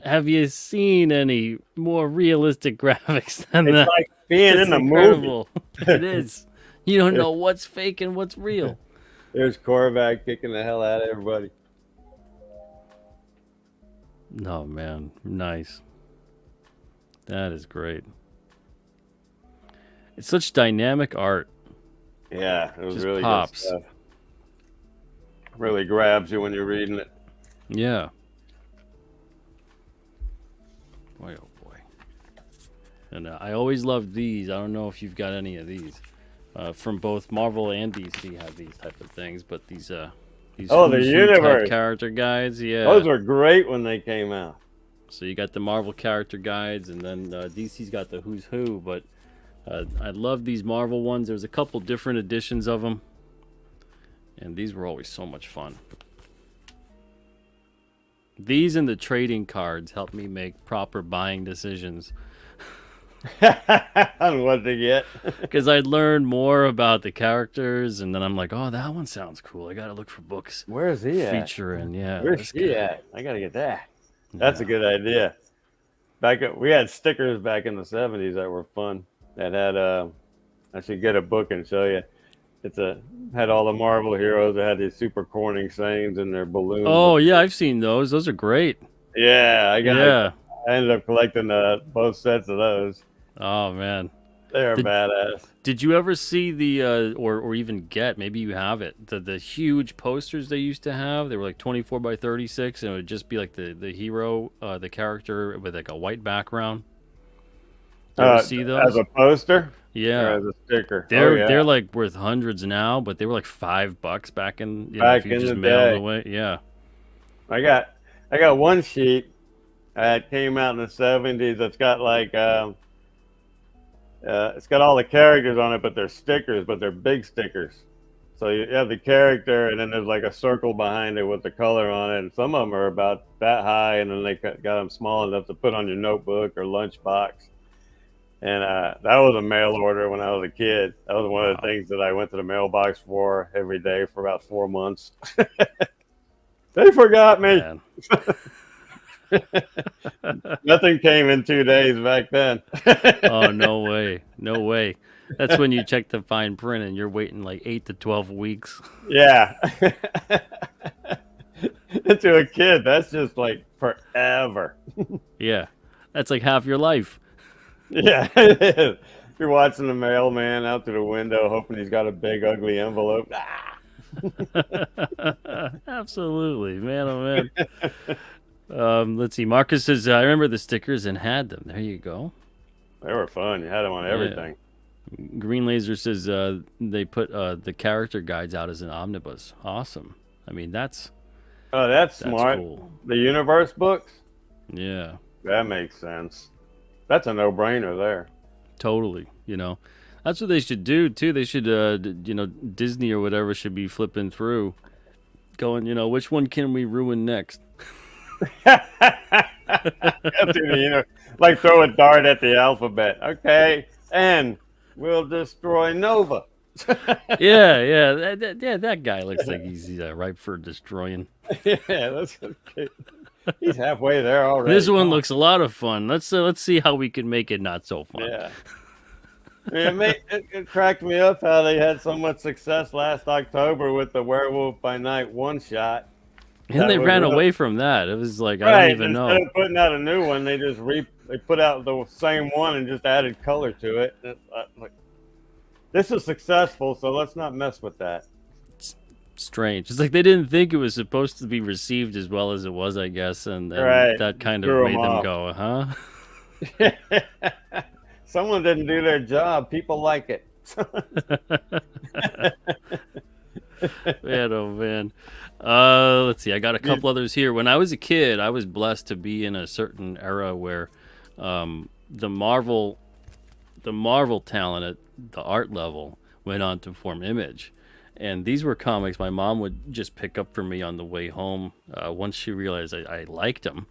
Have you seen any more realistic graphics than It's that? like being It's in the incredible. It is. You don't know what's fake and what's real. movie. There's Korvac kicking the hell out of everybody. No, man. Nice. That is great. It's such dynamic art. Yeah, it was Just really pops. good stuff. Really grabs you when you're reading it. Yeah. Boy, oh boy. And I always loved these. I don't know if you've got any of these. From both Marvel and DC have these type of things, but these Oh, the who's who type universe. character guides, yeah. Those were great when they came out. So you got the Marvel character guides, and then DC's got the who's who. But I love these Marvel ones. There's a couple different editions of them, and these were always so much fun. These and the trading cards helped me make proper buying decisions. On what to get. Because I'd learn more about the characters, and then I'm like, oh, that one sounds cool. I got to look for books Where's he at? featuring, yeah. Where's this he guy. at? I gotta get that. That's a good idea. We had stickers back in the 70s that were fun. That had I should get a book and show you. Had all the Marvel heroes that had these super Corning sayings in their balloons. Oh, yeah, I've seen those. Those are great. Yeah, Yeah. I ended up collecting both sets of those. Oh, man. They're badass. Did you ever see the, or even get, maybe you have it, the huge posters they used to have? They were like 24 by 36, and it would just be like the hero, the character with like a white background. Did you ever see those? As a poster? Yeah. Or as a sticker? They're like worth hundreds now, but they were like $5 back in, Back if you in just the mailed day. it away. Yeah. I got one sheet that came out in the 70s that's got like it's got all the characters on it, but they're stickers, but they're big stickers. So you have the character, and then there's like a circle behind it with the color on it. And some of them are about that high, and then they got them small enough to put on your notebook or lunchbox. And that was a mail order when I was a kid. That was one of the things that I went to the mailbox for every day for about 4 months. They forgot me. Man. Nothing came in 2 days back then. Oh, no way. No way. That's when you check the fine print and you're waiting like 8 to 12 weeks. Yeah. To a kid, that's just like forever. Yeah. That's like half your life. Yeah, it is. You're watching the mailman out through the window, hoping he's got a big, ugly envelope. Absolutely, man. Oh, man. Let's see. Marcus says, I remember the stickers and had them. There you go. They were fun. You had them on everything. Green Laser says they put the character guides out as an omnibus. Awesome. I mean, that's Smart. cool. The universe books? Yeah. That makes sense. That's a no-brainer there. Totally. That's what they should do too. They should, Disney or whatever should be flipping through, going, which one can we ruin next? Like throw a dart at the alphabet. Okay, and we'll destroy Nova. Yeah. That guy looks like he's ripe for destroying. Yeah, that's okay. He's halfway there already. This one looks a lot of fun. Let's see how we can make it not so fun. Yeah. It cracked me up how they had so much success last October with the Werewolf by Night one shot. And they ran away from that. It was like, I don't Right. even Instead know. of putting out a new one, they just they put out the same one and just added color to it. Like, this is successful, so let's not mess with that. Strange. It's like they didn't think it was supposed to be received as well as it was, I guess, and Right. that kind of Threw 'em made them off. go, huh? Someone didn't do their job. People like it. Man, oh man. Let's see. I got a couple others here. When I was a kid, I was blessed to be in a certain era where the Marvel talent at the art level went on to form Image. And these were comics my mom would just pick up for me on the way home. Once she realized I liked them,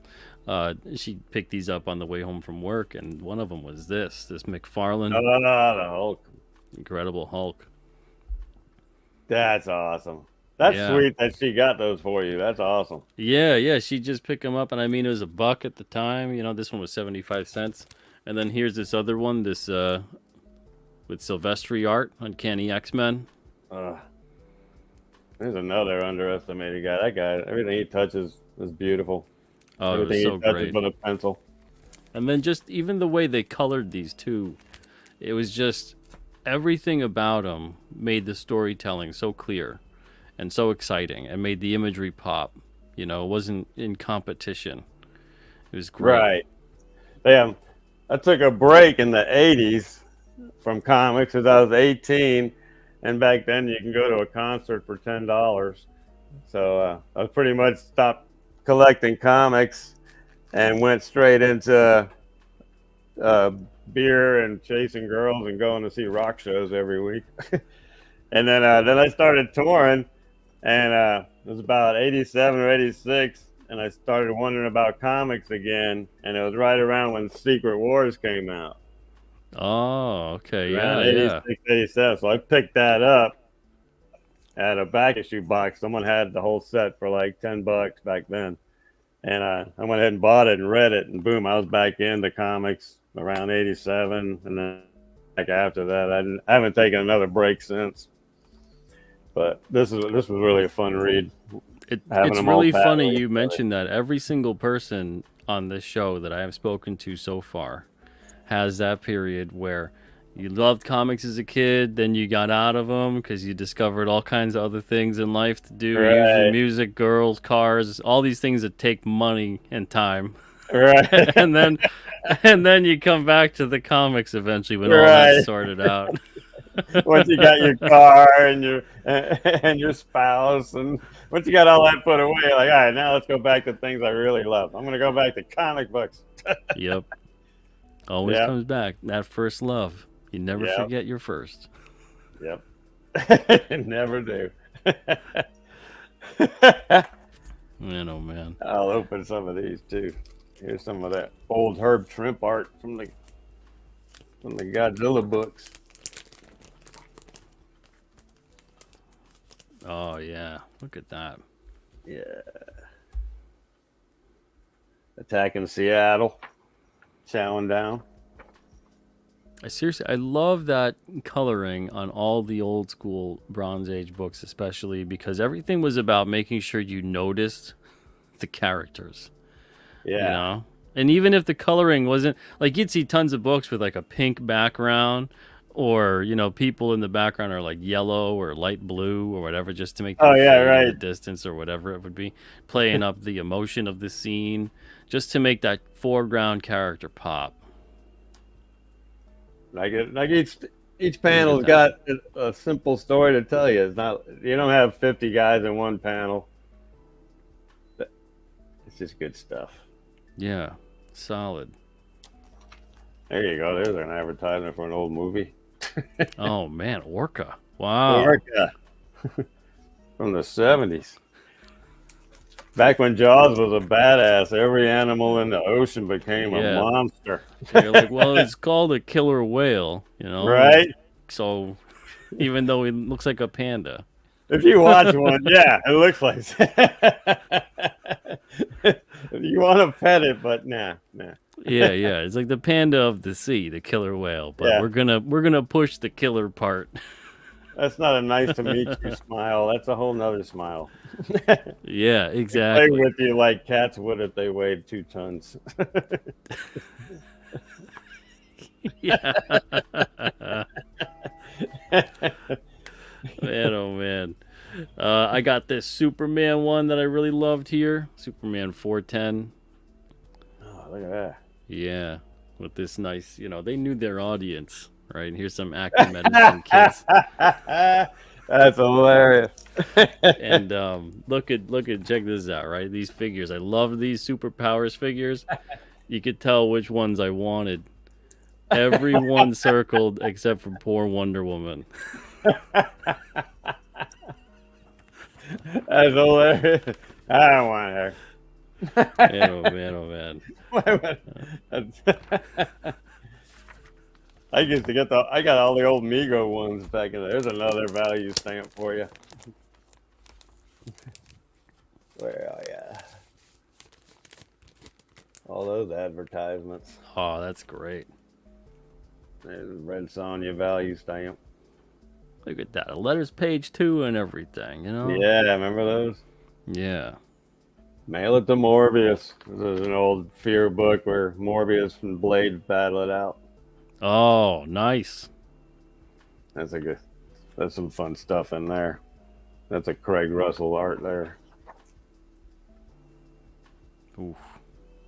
she picked these up on the way home from work, and one of them was this McFarlane The Hulk. Incredible Hulk. That's awesome. That's sweet that she got those for you. That's awesome. Yeah. She just picked them up, and I mean, it was $1 at the time. You know, this one was 75 cents. And then here's this other one, this with Silvestri art, Uncanny X-Men. There's another underestimated guy. That guy, everything he touches is beautiful. Oh, everything it was so he touches great. with a pencil. And then just even the way they colored these two, it was just everything about them made the storytelling so clear and so exciting and made the imagery pop. You know, it wasn't in competition. It was great. Right. Yeah. I took a break in the 80s from comics because I was 18. And back then you can go to a concert for $10. So I pretty much stopped collecting comics and went straight into beer and chasing girls and going to see rock shows every week. And then I started touring, and it was about 87 or 86, and I started wondering about comics again, and it was right around when Secret Wars came out. Oh, okay. Around Yeah. 86, 87. So I picked that up at a back issue box. Someone had the whole set for like $10 back then. And I went ahead and bought it and read it, and boom, I was back into comics around 87. And then like after that, I haven't taken another break since. But this was really a fun read. It's really funny you mentioned that. Every single person on this show that I have spoken to so far has that period where you loved comics as a kid, then you got out of them because you discovered all kinds of other things in life to do, usually music, girls, cars, all these things that take money and time. Right. and then you come back to the comics eventually when all that's sorted out. Once you got your car and your spouse, and once you got all that put away, like, all right, now let's go back to things I really love. I'm going to go back to comic books. Yep. Always comes back. That first love. You never forget your first. Yep. Never do. Man, oh man. I'll open some of these too. Here's some of that old Herb Trimp art from the Godzilla books. Oh yeah, look at that. Yeah. Attacking Seattle. Chowing down. I love that coloring on all the old school Bronze Age books, especially because everything was about making sure you noticed the characters. Yeah. You know? And even if the coloring wasn't like, you'd see tons of books with like a pink background, or you know, people in the background are like yellow or light blue or whatever, just to make them fade in the distance or whatever it would be, playing up the emotion of the scene, just to make that foreground character pop. Like each panel's got a simple story to tell you. It's not, you don't have 50 guys in one panel. It's just good stuff. Yeah, solid. There you go. There's an advertisement for an old movie. Oh man, Orca! Wow, Orca from the 70s. Back when Jaws was a badass, every animal in the ocean became a monster. You're like, well, it's called a killer whale, you know? Right? So, even though he looks like a panda. If you watch one, yeah, it looks like You want to pet it, but nah. Yeah, it's like the panda of the sea, the killer whale, but Yeah. we're gonna push the killer part. That's not a nice to meet you smile. That's a whole nother smile. Yeah, They play exactly. with you like cats would if they weighed 2 tons. Yeah. Man, oh man. I got this Superman one that I really loved here. Superman 410. Oh, look at Yeah. With this nice, they knew their audience, right? Here's some acting medicine kids. that. That's hilarious. And look at check this out, right? These figures. I love these superpowers figures. You could tell which ones I wanted. Everyone circled except for poor Wonder Woman. That's hilarious. I don't want her. Man, oh man, oh man. I got all the old Mego ones back in there. There's another value stamp for you. Where are ya? All those advertisements. Oh, that's great. There's a Red Sonja value stamp. Look at that. A letters page too and everything, Yeah, remember those? Yeah. Mail it to Morbius. This is an old Fear book where Morbius and Blade battle it out. Oh, nice. That's some fun stuff in there. That's a Craig Russell art there. Oof.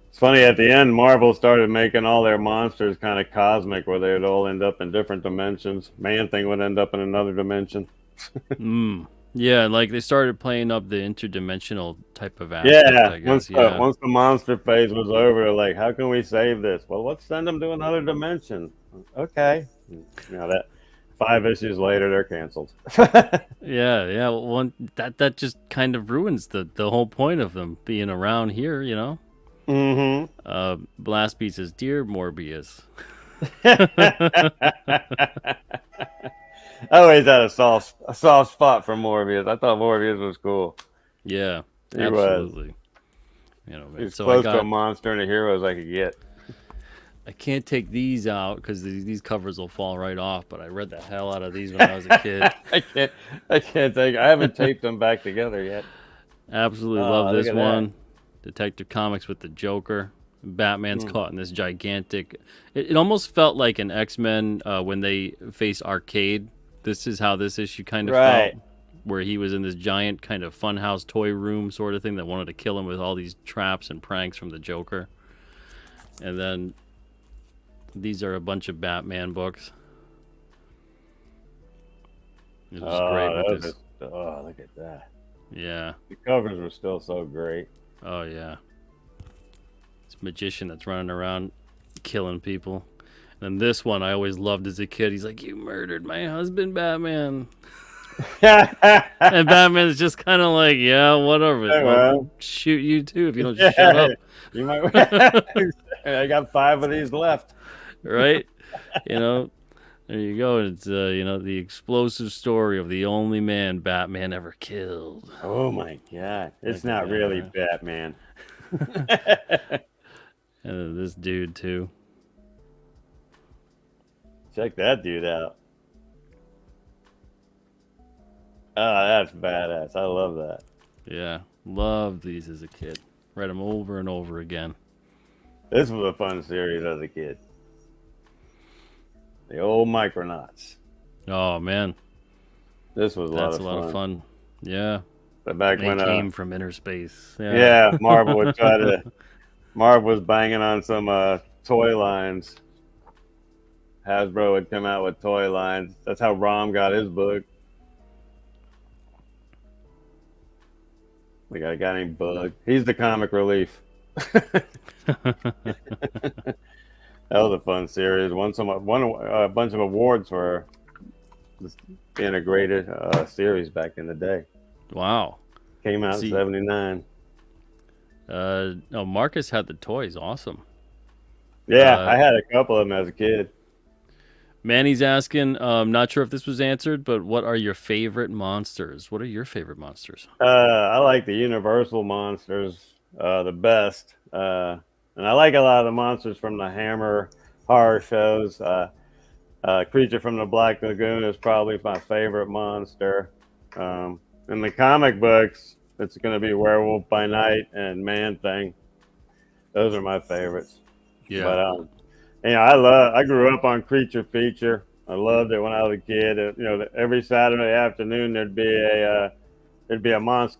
It's funny, at the end, Marvel started making all their monsters kind of cosmic, where they would all end up in different dimensions. Man-Thing would end up in another dimension. Yeah, like they started playing up the interdimensional type of aspect, I guess. Once the monster phase was over, they're like, how can we save this? Well, let's send them to another dimension. Okay. That 5 issues later, they're canceled. Yeah. Well, that just kind of ruins the whole point of them being around here, Mm-hmm. Blast Beat says, "Dear Morbius." I always had a soft spot for Morbius. I thought Morbius was cool. Yeah, He absolutely. He's so close to a monster and a hero as I could get. I can't take these out because these covers will fall right off. But I read the hell out of these when I was a kid. I can't take. I haven't taped them back together yet. Absolutely love look this at one. Detective Comics with the Joker. Batman's caught in this gigantic. It almost felt like an X-Men when they face Arcade. This is how this issue kind of felt, where he was in this giant kind of funhouse toy room sort of thing that wanted to kill him with all these traps and pranks from the Joker. And then these are a bunch of Batman books. It was great with this. Look at that. Yeah. The covers were still so great. Oh, yeah. This magician that's running around killing people. And this one I always loved as a kid. He's like, "You murdered my husband, Batman." And Batman's just kind of like, "Yeah, whatever. Hey, I'll shoot you too if you don't just shut up." You might. I got 5 of these left. Right? There you go. It's the explosive story of the only man Batman ever killed. Oh my God! It's not really Batman. And this dude too. Check that dude out. Oh, that's badass. I love that. Yeah, loved these as a kid. Read them over and over again. This was a fun series as a kid. The old Micronauts. Oh man, this was a lot of fun. Yeah, but back they when came from inner space. Yeah, Marvel would try to. Marvel was banging on some toy lines. Hasbro would come out with toy lines. That's how Rom got his book. We got a guy named Bug. He's the comic relief. That was a fun series. Won a bunch of awards for this integrated series back in the day. Wow. Came out in '79. Marcus had the toys. Awesome. Yeah, I had a couple of them as a kid. Manny's asking, not sure if this was answered, but what are your favorite monsters? What are your favorite monsters? I like the Universal monsters. the best. And I like a lot of the monsters from the Hammer horror shows. Creature from the Black Lagoon is probably my favorite monster. In the comic books, it's going to be Werewolf by Night and Man Thing. Those are my favorites. Yeah. But I grew up on Creature Feature. I loved it when I was a kid. Every Saturday afternoon there'd be a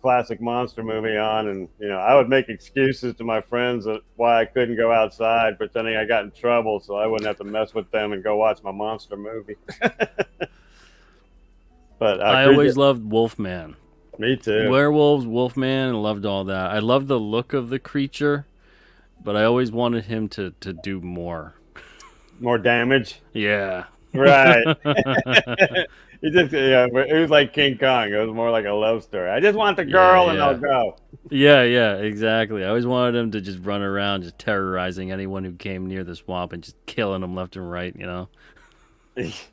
classic monster movie on, and I would make excuses to my friends of why I couldn't go outside, pretending I got in trouble so I wouldn't have to mess with them and go watch my monster movie. But I always loved Wolfman. Me too. Werewolves, Wolfman, I loved all that. I loved the look of the creature, but I always wanted him to do more. More damage? Yeah. Right. It was like King Kong. It was more like a love story. I just want the girl and I'll go. Yeah, exactly. I always wanted him to just run around just terrorizing anyone who came near the swamp and just killing them left and right,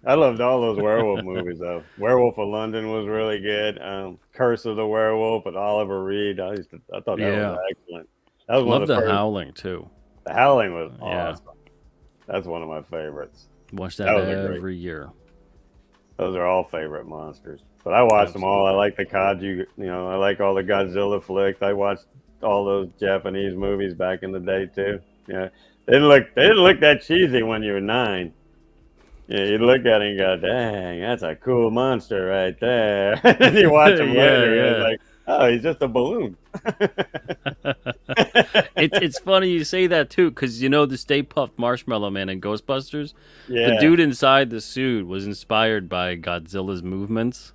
I loved all those werewolf movies, though. Werewolf of London was really good. Curse of the Werewolf with Oliver Reed. I thought that was excellent. That was one of the first. Howling, too. The Howling was awesome. That's one of my favorites. Watch that every year. Those are all favorite monsters. But I watched them all. I like the Kaiju. I like all the Godzilla flicks. I watched all those Japanese movies back in the day too. Yeah, they didn't look that cheesy when you were 9. Yeah, you look at it and go, "Dang, that's a cool monster right there." And you watch him later, and it's like, "Oh, he's just a balloon." It's funny you say that too, because the Stay Puft Marshmallow Man in Ghostbusters. Yeah. The dude inside the suit was inspired by Godzilla's movements,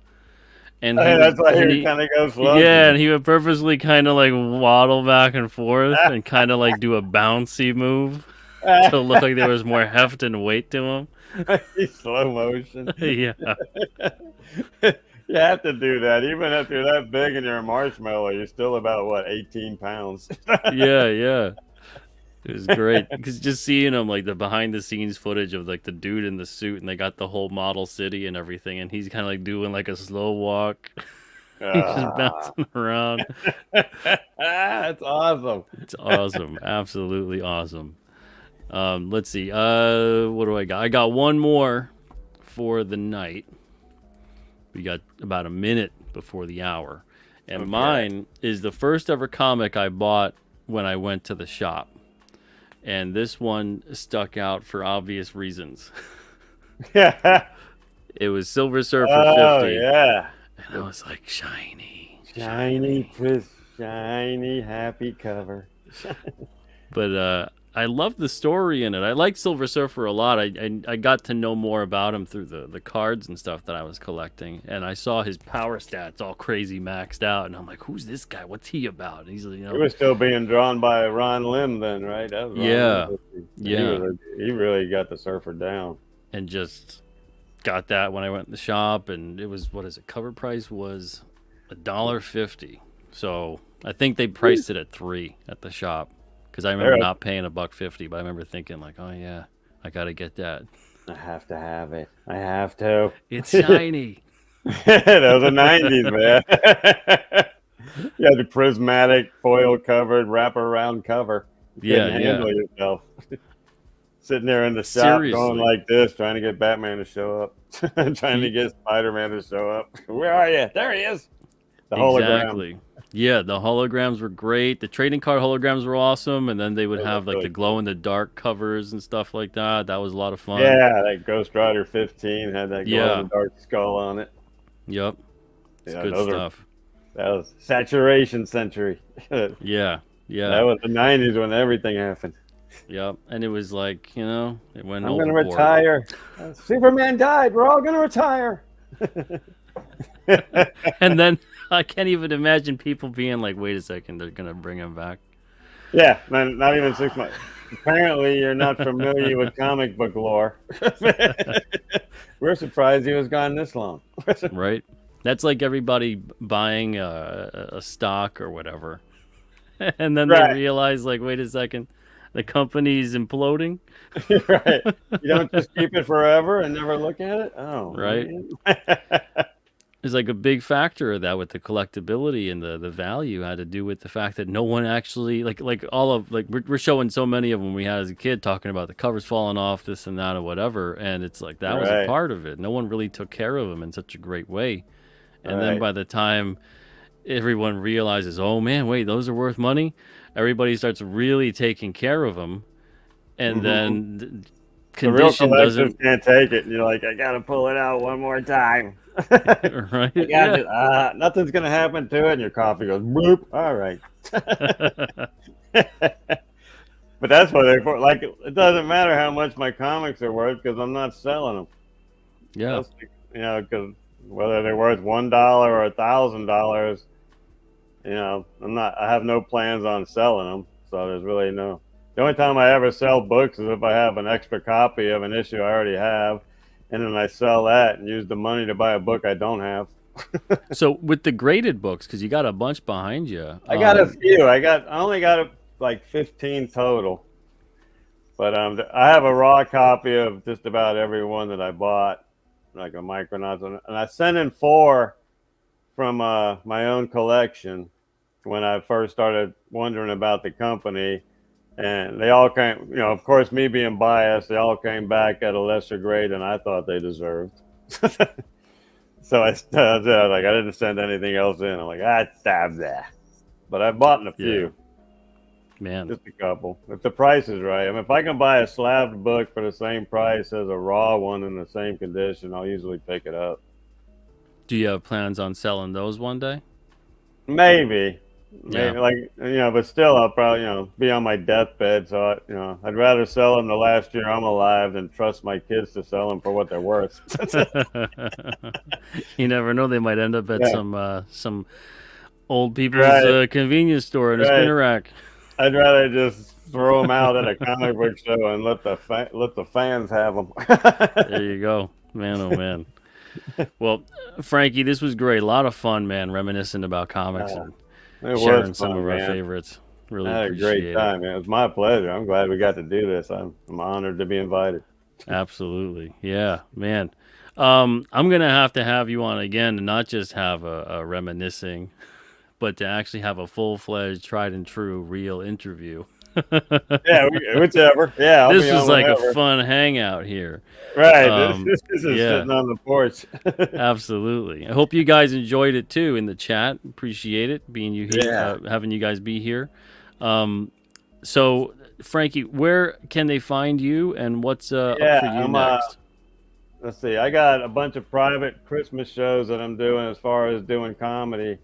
and that's why he kind of goes slow. Yeah, and he would purposely kind of like waddle back and forth and kind of like do a bouncy move to look like there was more heft and weight to him. He's slow motion. Yeah. You have to do that. Even if you're that big and you're a marshmallow, you're still about, 18 pounds. Yeah. It was great. Because just seeing him, like, the behind-the-scenes footage of, like, the dude in the suit, and they got the whole model city and everything, and he's kind of, like, doing, like, a slow walk. He's just bouncing around. That's awesome. It's awesome. Absolutely awesome. Let's see. What do I got? I got one more for the night. We got about a minute before the hour. And mine is the first ever comic I bought when I went to the shop. And this one stuck out for obvious reasons. Yeah. It was Silver Surfer 50. Yeah. And I was like, shiny, shiny, happy cover. But I loved the story in it. I liked Silver Surfer a lot. I got to know more about him through the cards and stuff that I was collecting. And I saw his power stats all crazy maxed out. And I'm like, who's this guy? What's he about? And he's He was still being drawn by Ron Lim then, right? That was Ron Lim. He really got the Surfer down. And just got that when I went in the shop. And it was, cover price was $1.50. So I think they priced it at $3 at the shop. Because I remember not paying $1.50, but I remember thinking like, oh yeah, I got to get that. I have to have it. I have to. It's shiny. That was the 90s, man. Yeah, the prismatic foil covered wraparound cover. You couldn't handle yourself. Sitting there in the shop going like this, trying to get Batman to show up, trying to get Spider-Man to show up. Where are you? There he is. The hologram. Exactly. Yeah, the holograms were great. The trading card holograms were awesome, and then they would have like the glow-in-the-dark covers and stuff like that. That was a lot of fun. Yeah, that Ghost Rider 15 had that glow-in-the-dark skull on it. Yep. It's good stuff. That was saturation century. Yeah. That was the 90s when everything happened. Yep, and it was like, it went I'm going to retire. Superman died. We're all going to retire. And then I can't even imagine people being like, wait a second, they're going to bring him back. Yeah, not even 6 months. Apparently, you're not familiar with comic book lore. We're surprised he was gone this long. Right? That's like everybody buying a stock or whatever. And then they realize, like, wait a second, the company's imploding. Right. You don't just keep it forever and never look at it? Oh, right. is like a big factor of that with the collectability and the value had to do with the fact that no one actually like all of like we're showing so many of them we had as a kid talking about the covers falling off, this and that or whatever, and it's like that was a Right. part of it. No one really took care of them in such a great way, and then Right. by the time everyone realizes, oh man, wait, those are worth money, everybody starts really taking care of them, and then The real condition collectors doesn't can't take it. You're like, I gotta pull it out one more time. right. I got nothing's gonna happen to it, and your coffee goes boop. All right. But that's what they're for. Like, it doesn't matter how much my comics are worth because I'm not selling them. Yeah. That's, because whether they're worth $1 or $1,000, I'm not. I have no plans on selling them. So there's really no. The only time I ever sell books is if I have an extra copy of an issue I already have, and then I sell that and use the money to buy a book I don't have. So with the graded books, because you got a bunch behind you, I got a few. I only got like 15 total, but I have a raw copy of just about every one that I bought, like a Micronauts, and I sent in 4 from my own collection when I first started wondering about the company, and they all came. Of course, me being biased, they all came back at a lesser grade than I thought they deserved. So I didn't send anything else in. I'm like, stab that. But I bought a few. Man. Just a couple. If the price is right. I mean, if I can buy a slabbed book for the same price as a raw one in the same condition, I'll usually pick it up. Do you have plans on selling those one day? Maybe, Yeah. but still, I'll probably, be on my deathbed. So, I'd rather sell them the last year I'm alive than trust my kids to sell them for what they're worth. You never know; they might end up at some old people's Right. convenience store in a spinner rack. I'd rather just throw them out at a comic book show and let the fans have them. There you go, man. Oh man. Well, Frankie, this was great. A lot of fun, man. Reminiscing about comics and sharing some of our favorites. Really I had a appreciate great time, man. It was my pleasure. I'm glad we got to do this. I'm honored to be invited. Absolutely, yeah, man. I'm gonna have you on again, and not just have a reminiscing, but to actually have a full-fledged, tried and true, real interview. Yeah, whichever. Yeah, I'll this be was on like whenever. a fun hangout here. Right. This is sitting on the porch. Absolutely. I hope you guys enjoyed it too in the chat. Appreciate it being you here, having you guys be here. So, Frankie, where can they find you, and what's up for you next? Let's see. I got a bunch of private Christmas shows that I'm doing as far as doing comedy.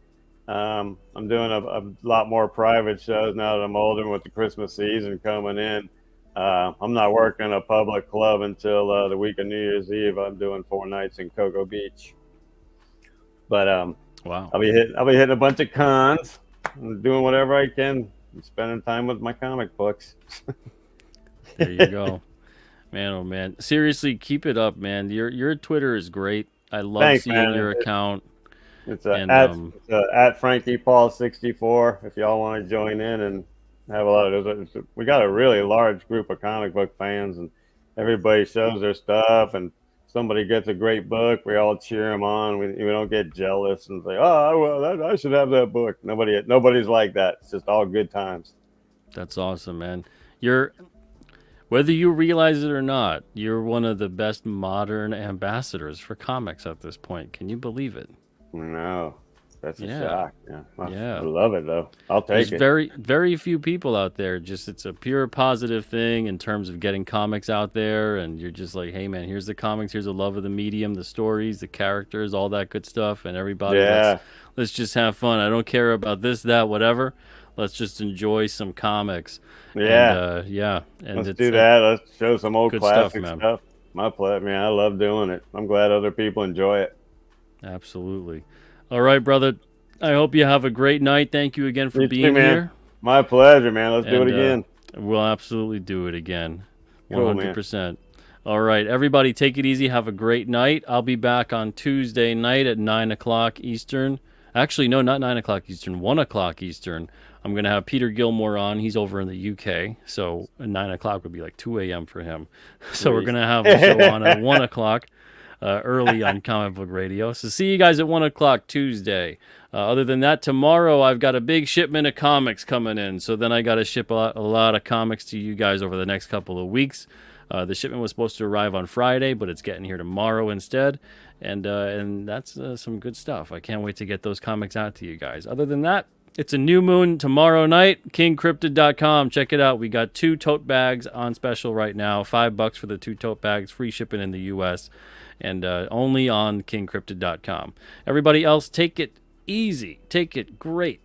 I'm doing a lot more private shows now that I'm older with the Christmas season coming in. I'm not working a public club until the week of New Year's Eve. I'm doing 4 nights in Cocoa Beach. But wow, I'll be hitting a bunch of cons, doing whatever I can, spending time with my comic books. There you go, man. Oh man, seriously, keep it up, man. Your Twitter is great. I love seeing your account. It's at Frankie Paul 64. If y'all want to join in and have a lot of we got a really large group of comic book fans, and everybody shows their stuff. And somebody gets a great book, we all cheer them on. We don't get jealous and say, "Oh, well, I should have that book." Nobody's like that. It's just all good times. That's awesome, man. Whether you realize it or not, you're one of the best modern ambassadors for comics at this point. Can you believe it? No, that's a shock. Yeah. I love it though. I'll take it. There's very few people out there. Just it's a pure positive thing in terms of getting comics out there, and you're just like, hey man, here's the comics, here's the love of the medium, the stories, the characters, all that good stuff, and everybody. Let's just have fun. I don't care about this, that, whatever. Let's just enjoy some comics. Yeah, and let's do that. Let's show some old classic stuff. My pleasure, man. I love doing it. I'm glad other people enjoy it. Absolutely. All right, brother. I hope you have a great night. Thank you again for being here. My pleasure, man. Let's do it again. We'll absolutely do it again. 100%. Cool, all right, everybody, take it easy. Have a great night. I'll be back on Tuesday night at 9 o'clock Eastern. Actually, no, not 9 o'clock Eastern, 1 o'clock Eastern. I'm going to have Peter Gilmore on. He's over in the UK, so 9 o'clock would be like 2 a.m. for him. So we're going to have a show on at 1 o'clock. early on Comic Book Radio. So see you guys at 1 o'clock Tuesday. Other than that, tomorrow I've got a big shipment of comics coming in. So then I got to ship a lot of comics to you guys over the next couple of weeks. The shipment was supposed to arrive on Friday, but it's getting here tomorrow instead. And that's some good stuff. I can't wait to get those comics out to you guys. Other than that, it's a new moon tomorrow night. KingCryptid.com. Check it out. We got 2 tote bags on special right now. $5 for the 2 tote bags. Free shipping in the U.S. And only on KingCryptid.com. Everybody else, take it easy. Take it great.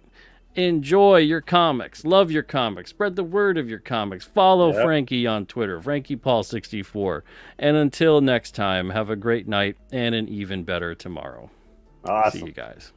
Enjoy your comics. Love your comics. Spread the word of your comics. Follow Frankie on Twitter, FrankiePaul64. And until next time, have a great night and an even better tomorrow. Awesome. See you guys.